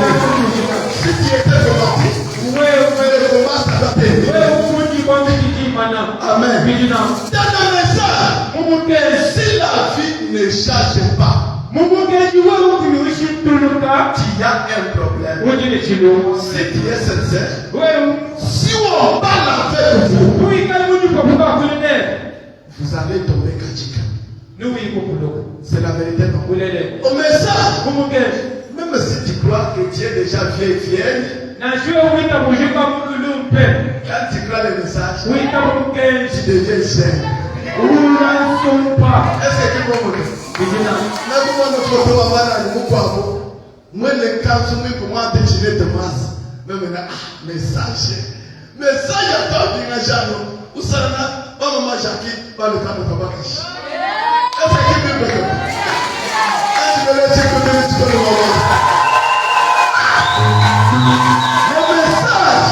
Si tu étais romantique, le combat, ça va te guérir. Amen. Dans le message, si la vie ne change pas, il y a un problème. Si tu es sincère, si on parle avec vous, vous allez tomber katika. C'est la vérité, non? Au message, même si tu crois que tu es déjà vieille, quand tu crois le message, tu deviens jeune. Est-ce que tu peux me dire? Message à toi, Binajano, ou Sana, Maman Jackie, par le cas de Tabakash. Est-ce que tu peux me dire? Est-ce que tu peux me dire? Le message,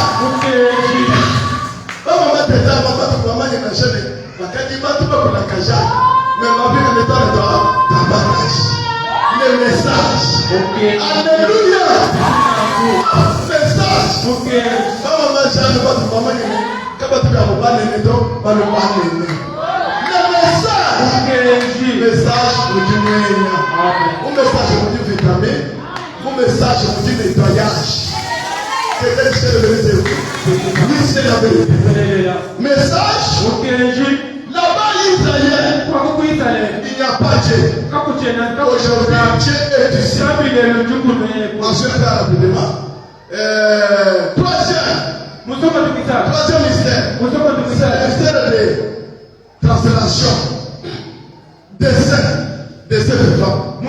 maman m'a dit, maman n'a jamais. Mais ma vie n'est pas de Tabakash. Le message. Alléluia. Message. Maman m'a dit, maman le message vous dit mon message vous dit vitamine, mon message vous dit nettoyage. Oui, c'est la vérité. Message, là-bas Israël, il n'y a pas Dieu. Aujourd'hui, Dieu est ici. On se fait rapidement. Troisième mystère, c'est le mystère de translation des saints vivants.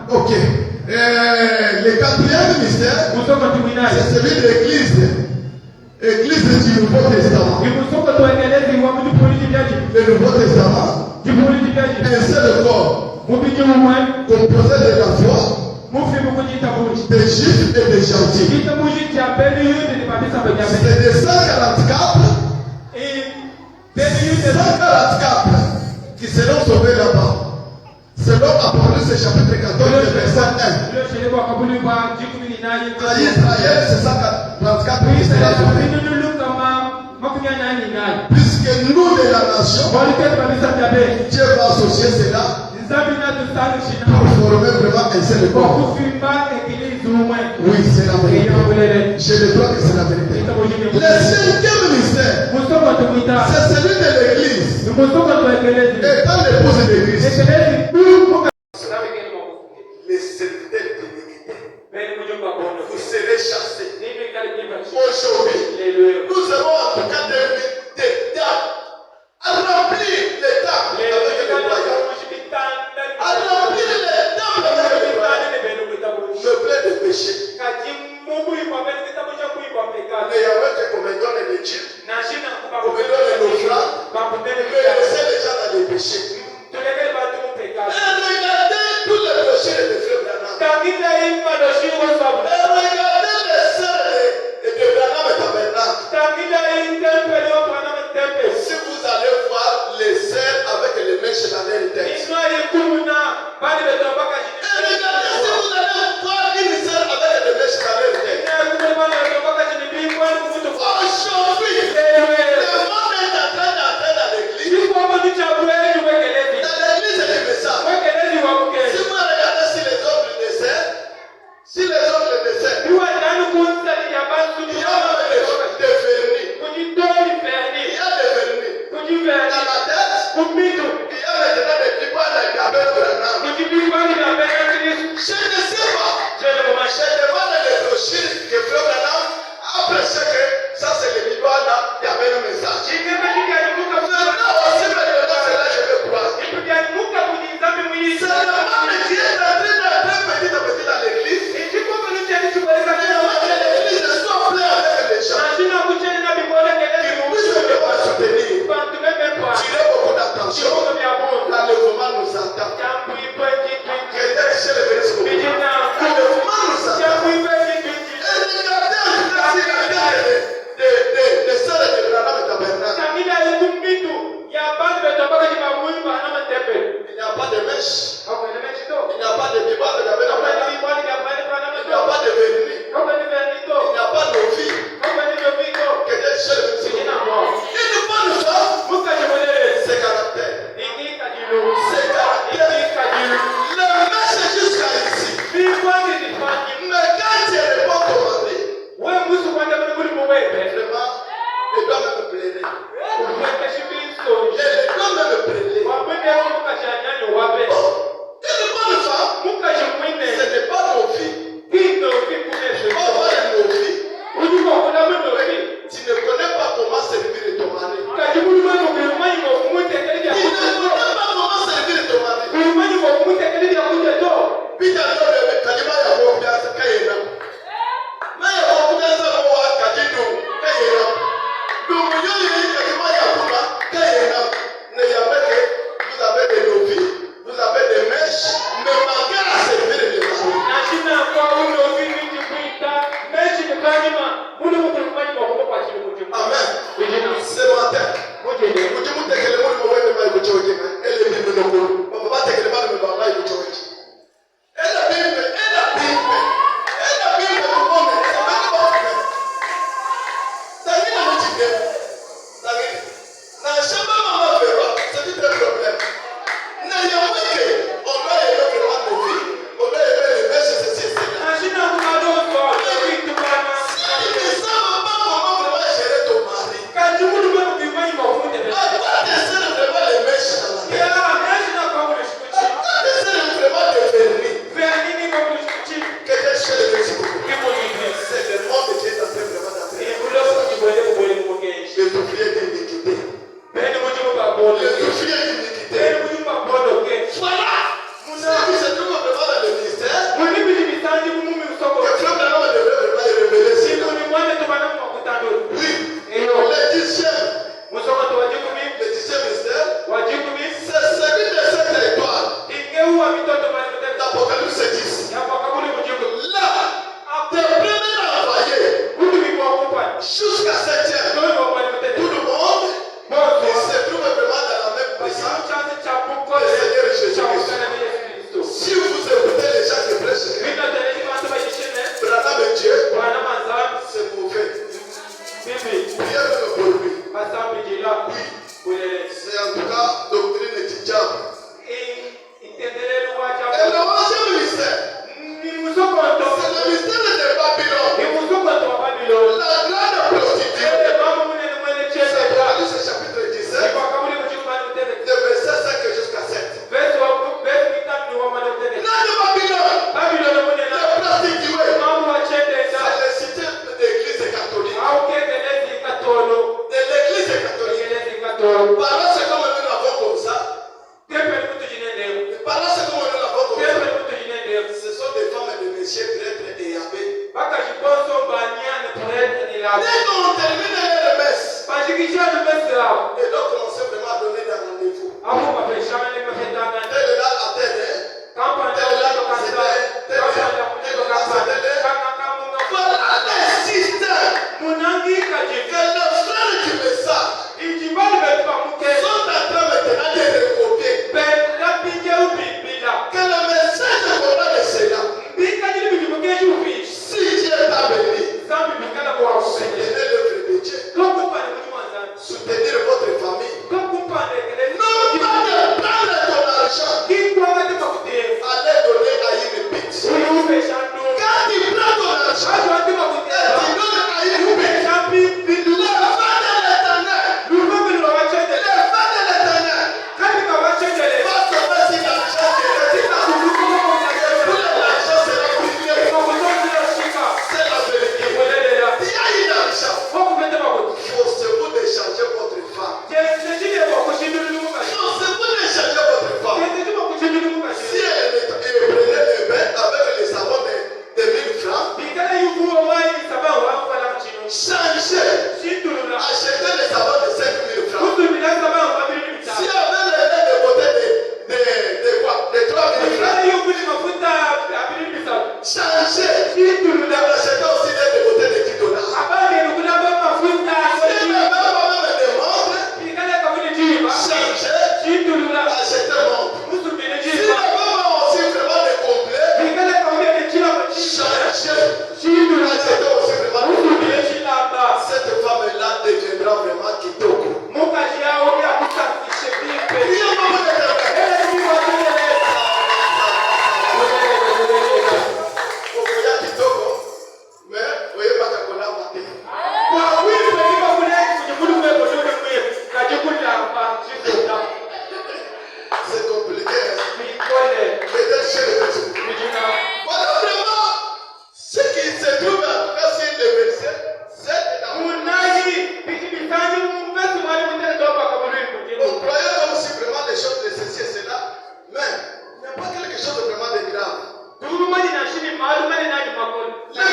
Ok. Le quatrième mystère, c'est celui de l'église. Église du Nouveau Testament. Le Nouveau Testament est un seul corps composé de la foi, des juifs et des gentils. C'est des 144 qui seront sauvés là-bas. Selon Apocalypse chapitre 14, verset 1. À Israël, c'est 144 qui seront sauvés. Puisque nous de la nation, Dieu va associer cela Pour former vraiment un seul corps. Oui, c'est la vérité. Je le crois que c'est la vérité. Le cinquième mystère, c'est celui de l'église. Étant l'épouse de Christ. Les serviteurs d'iniquité. Vous serez chassés. Aujourd'hui, nous avons en tout cas des dates à remplir les dates avec les croyants. À remplir les dates avec les croyants. Je plains de péché. Mais Yahweh te commandonne les Égypte. Commandonne l'offrande. Mais laissez les gens dans les péchés. Et regardez tous les péchés de frères Branham. Et regardez les sœurs de Branham et Tabernacle. Si vous allez voir les sœurs avec les mèches dans leur tête. Et regardez si vous allez voir une sœur avec les mèches dans leur tête. Aujourd'hui, le monde est en train d'entrer dans l'église. Dans l'église et le message. Si vous regardez si les hommes le décèdent, il y a même des vernis. Il y a des vernis. Dans la tête, il y a maintenant des petits points avec la belle Branham. Je ne sais pas. Je demande les brochures que Frère Branham a prêché que ça c'est le bidon là, il y avait un message. Maintenant aussi, maintenant c'est là que je vais croire. C'est le monde qui est en train d'entrer petit à petit dans l'église. L'église ne soit pleine avec les gens. Qui puissent vraiment soutenir. Tirer beaucoup d'attention. L'enlèvement nous attend. Que chez les bénisses. L'enlèvement nous attend. Et regardez en tout cas si la tête des sœurs de Branham et Tabernacle. Il n'y a pas de mèche. Il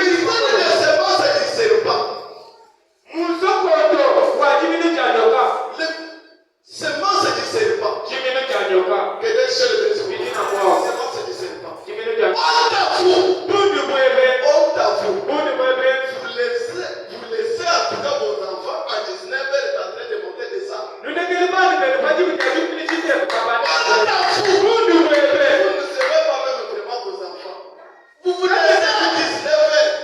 mystère des semences et du serpent. Les semences du serpent. Que Dieu chez le bénéfice. Semences du serpent. Honte à vous. Honte à vous. Vous laissez en tout cas vos enfants à 19 heures est en train de monter des arbres. Honte à vous. Vous ne savez pas même vraiment vos enfants. Vous vous laissez à 19 heures.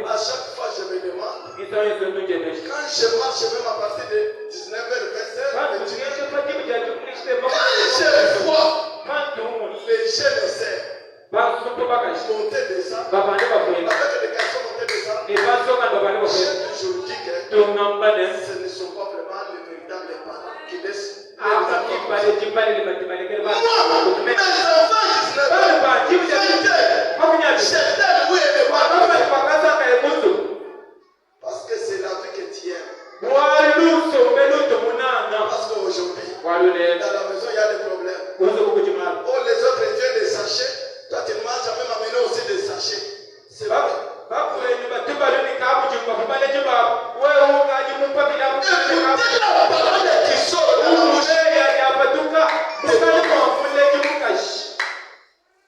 À chaque fois, je me demande, quand je marche même à partir de 19h, 20h, quand je vois les jeunes essaient monter des arbres, avec des garçons monter des arbres, j'ai toujours dit que ce ne sont pas vraiment les véritables parents qui laissent. Moi, mes enfants, 19 heures, 20h, j'étais loué de moi. Parce que c'est la vie que tu aimes. Parce qu'aujourd'hui, dans la maison, il y a des problèmes. Oh, les autres viennent des sachets. Toi, tu ne m'as jamais amené aussi des sachets. C'est vrai. Écoutez la parole qui sort de la bouche.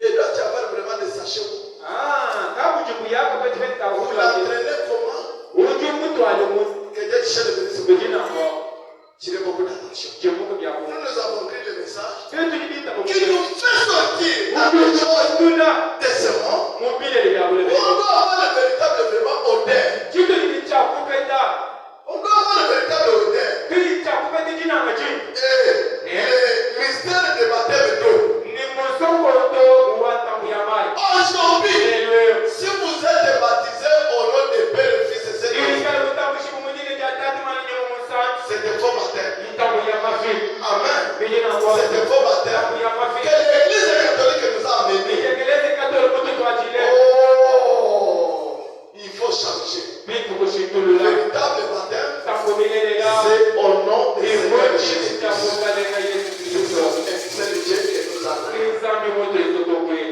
Et là, tu as vraiment des sachets. Vous l'entraînez comment? Que Dieu chez le bénéfice. Tirez beaucoup d'attention. Nous avons pris le message qui nous fait sortir dans les choses des semences. On doit avoir le véritable vraiment odeur. On doit avoir le véritable odeur. Et le mystère de baptême d'eau. Aujourd'hui, si vous êtes baptisé au nom de Père et Fils et Saint-Esprit, c'est de faux baptême. Amen. C'est de faux baptême. Que l'Église catholique nous a amené. Oh, il faut changer. Le véritable baptême, c'est au nom de Seigneur Jésus-Christ. C'est le Dieu qui nous a amené.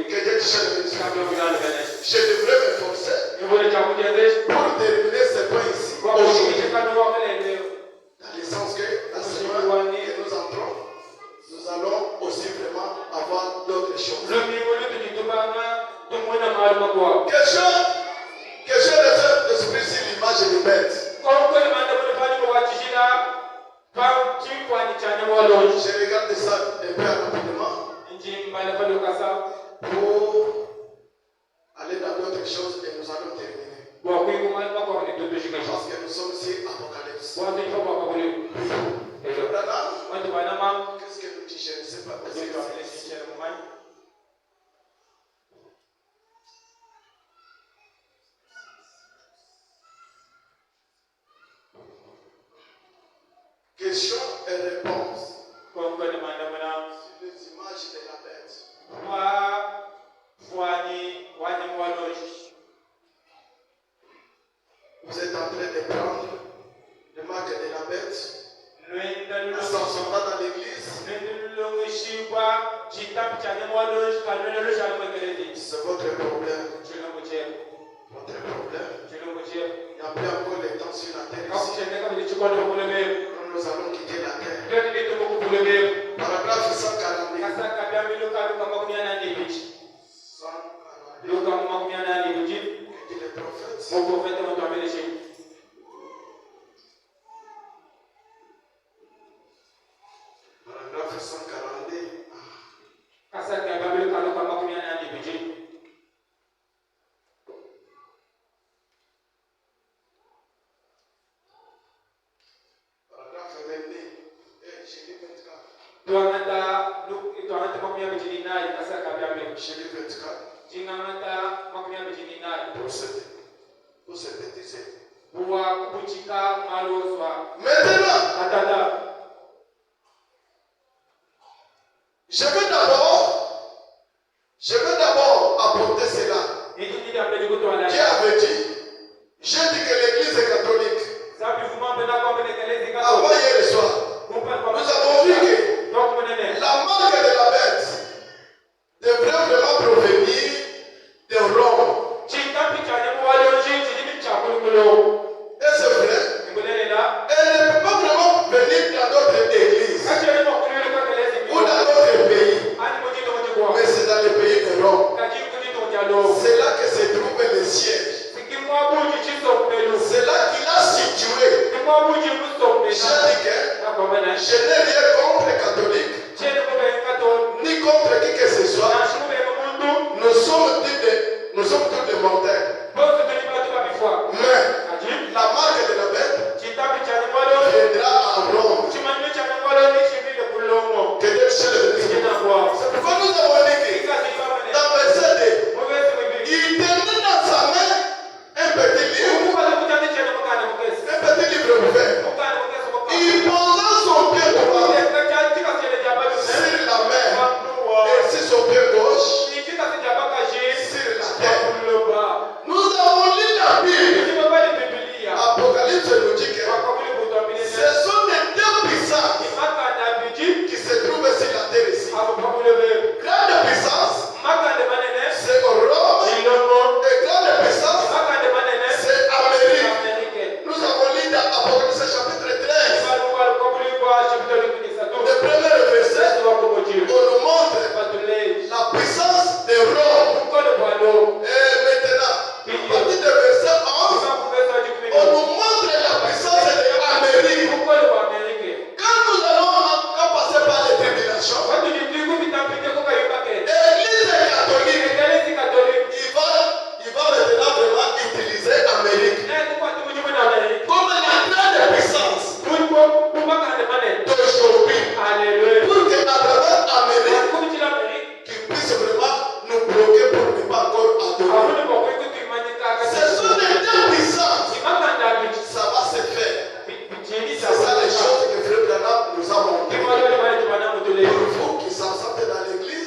Que Dieu te chasse. Je devrais m'efforcer pour terminer ce point ici. Aujourd'hui. Dans le sens que la semaine que nous entrons, nous allons aussi vraiment avoir d'autres choses. Que je réserve l'esprit sur l'image de bête. Je regarde ça un peu rapidement pour aller dans d'autres choses et nous allons terminer. Parce que nous sommes ici Apocalypse. Qu'est-ce que nous dit? Je ne sais pas. Questions et réponses sur les images de la bête. Vous êtes en train de prendre le marque de la bête. Nous sommes pas dans l'église. C'est votre problème. Votre problème. Il n'y a plus encore les temps sur la terre ici. Nous allons quitter la terre. Paragraphe 140. 140. Que dit le prophète? Paragraphe 142. Paragraphe 22. J'ai dit 24. J'ai dit 24. Procédez. Maintenant, je veux d'abord apporter cela. Qui avait dit? J'ai dit que l'église est catholique. Avant hier soir, nous avons vu que la marque de la bête Dieu chez le Christ. C'est pourquoi nous avons dit que dans verset 2, il tenait dans sa main un petit livre ouvert. Il posa son pied droit sur la mer et sur son pied gauche sur la terre. Nous avons lu la Bible. Apocalypse nous dit que ce sont les deux puissances qui se trouvent sur la terre ici. Grande puissance, c'est Rome, et grande puissance, c'est Amérique. Nous avons lu dans Apocalypse chapitre 13. Le premier verset, on nous montre la puissance de Rome. Et maintenant, à partir du verset 11, on nous montre la puissance de l'Amérique. Quand nous allons passer par les tribulations, l'Église catholique, il va maintenant vraiment utiliser l'Amérique comme la grande puissance d'aujourd'hui. Pour que à travers l'Amérique, qu'il puisse vraiment nous bloquer pour ne pas encore adorer. Ce sont les deux puissances. Ça va se faire. C'est ça les choses que Frère Branham nous a montrées. Pour vous qui s'absentent dans l'église,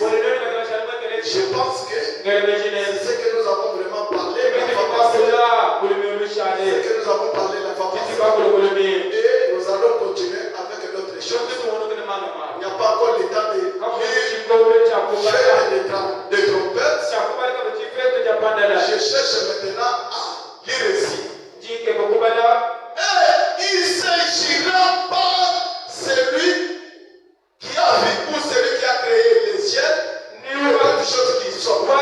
je pense que c'est ce que nous avons vraiment parlé la fois passée. C'est que nous avons parlé la fois passée. Et nous allons continuer avec d'autres choses. Il n'y a pas encore le temps de faire des trompettes. Je cherche maintenant à lire ici. Et il s'agira pas celui qui a vu ou celui qui a créé les cieux ou quelque chose qui sont. La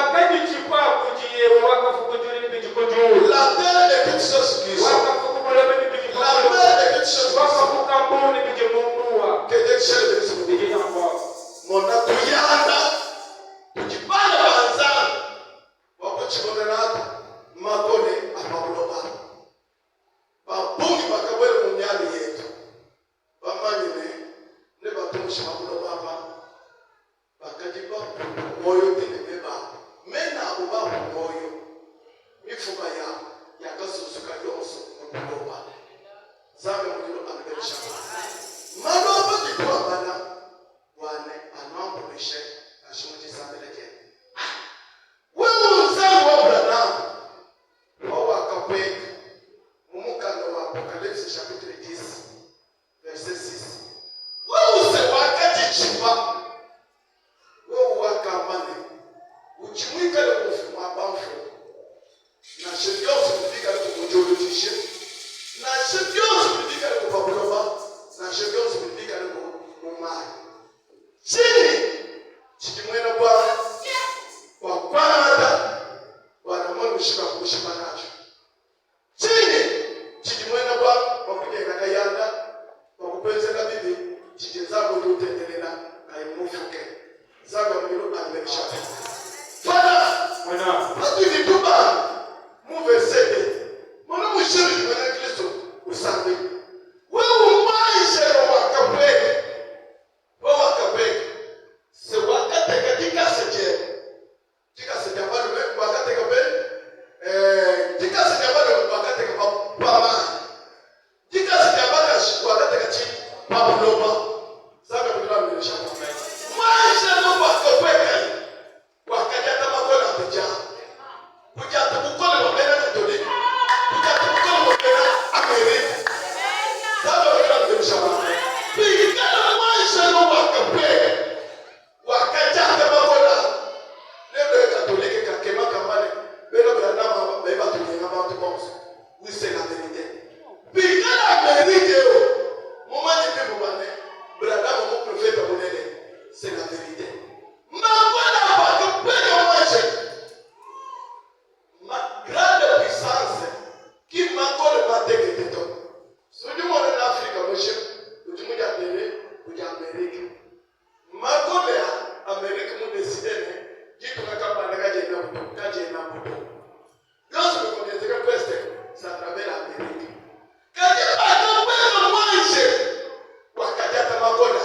terre et toutes choses qui sont. La mer et toutes choses qui sont. Que Dieu cherche de nous. Mon atuyana, tu parles banzan. Wakuchimonana, makone amabuloba. Babungi bakabwele munyali yetu. Bamanyine ne batumshi mabuloba ba. Bakajiba moyo tinebeba. Mena uba moyo. Mifuba ya yakasusuka yonso mabuloba. Zabe mulilo ambelisha. Maloba kitwa bana. Wane anombo mishe ashumuji sambeleke. Wewe mzangu wa Branham. Wao akapeka. Mumukanda wa Apocalypse chapitre 10 verset 6. Wewe se wakati chipa. Wewe wakamane. Uchimwika le kufu mabamfu. Na shebyoso kudika le kumujolojishe. Na shebyoso kudika le kufabuloba. Na shebyoso kudika le kumumai. Chini chikimwena kwa kwanza wanamwona ushiba kushiba nacho. Chini chikimwena kwa kugenda kayanda kwa kupenzeka bibi chikizako utendelera kaimufuke zaka mwilo amesha. Fana hatu vituba muvesede mwana mushiri mwana Kristo usambe wewe maisha wakapeke wakapeke se wakate katika seje tika seje bado wakate kape tika seje bado wakate kapa pama tika seje bado wakate kachi pabuloba zaka bila mlisha maisha no wakapeke wakaja kama kola kuja kuja tukukole wapenda katoliki kuja tukukole wapenda Amerika zaka bila mlisha pigana maisha no wakapeke wakaja kama kola lebe katoliki kakema kamale bela Branham beba tunyanga bantu bonso oui c'est la vérité pigana Amerika moment de pepo bane Branham mon prophète bonele c'est la vérité makona wakapeke maisha ma grande puissance qui makole mateke teto sudi mo na Afrika moshe ujimu ya tele uja Amerika makole ya Amerika mo décider ne jitu kaka bandaka jena buto kajena buto yoso ko ndezeka queste sa travers l'Amérique kaje bakapeke maisha wakajata makola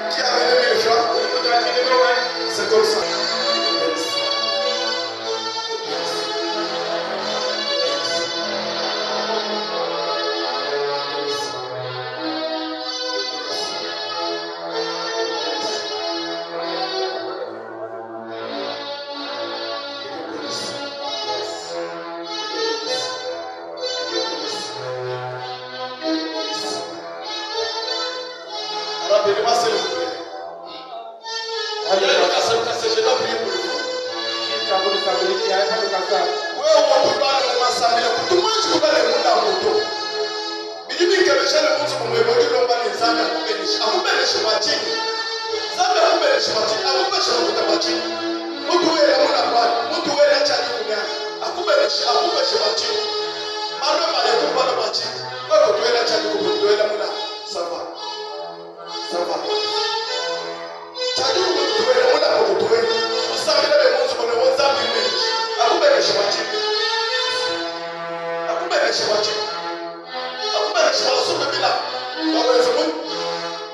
Qui a amené 1000 francs? c'est comme ça. Rappelez-moi s'il vous plaît. Allez, je dois prier pour vous. Wewe wakubali masamile kutumaji kubale munda moto. Bidimi kebeshele mtu kumweboji lomba ni zambi akubeleshi machini. Zambi akubeleshi machini, akubeleshi machini. Mtu wele munda kwani, mtu wele chani kunyani. Akubeleshi machini. Mano male kumbana machini. Wewe kutuwele chani kutuwele munda. Sava. Sava. Chani kutuwele munda kutuwele. Usamile be mtu kune wazambi mbeshi. Akubeleshi machini. Akubeleshi machini. Akubeleshi masume bila. Waweze mungu.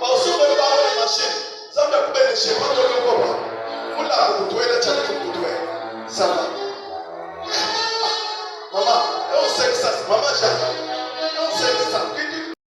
Masume bila wale machini. Zambi akubeleshi mando lukoba. Munda kutuwele chani kutuwele. Sava. Mama, eu sei que você... Mama já...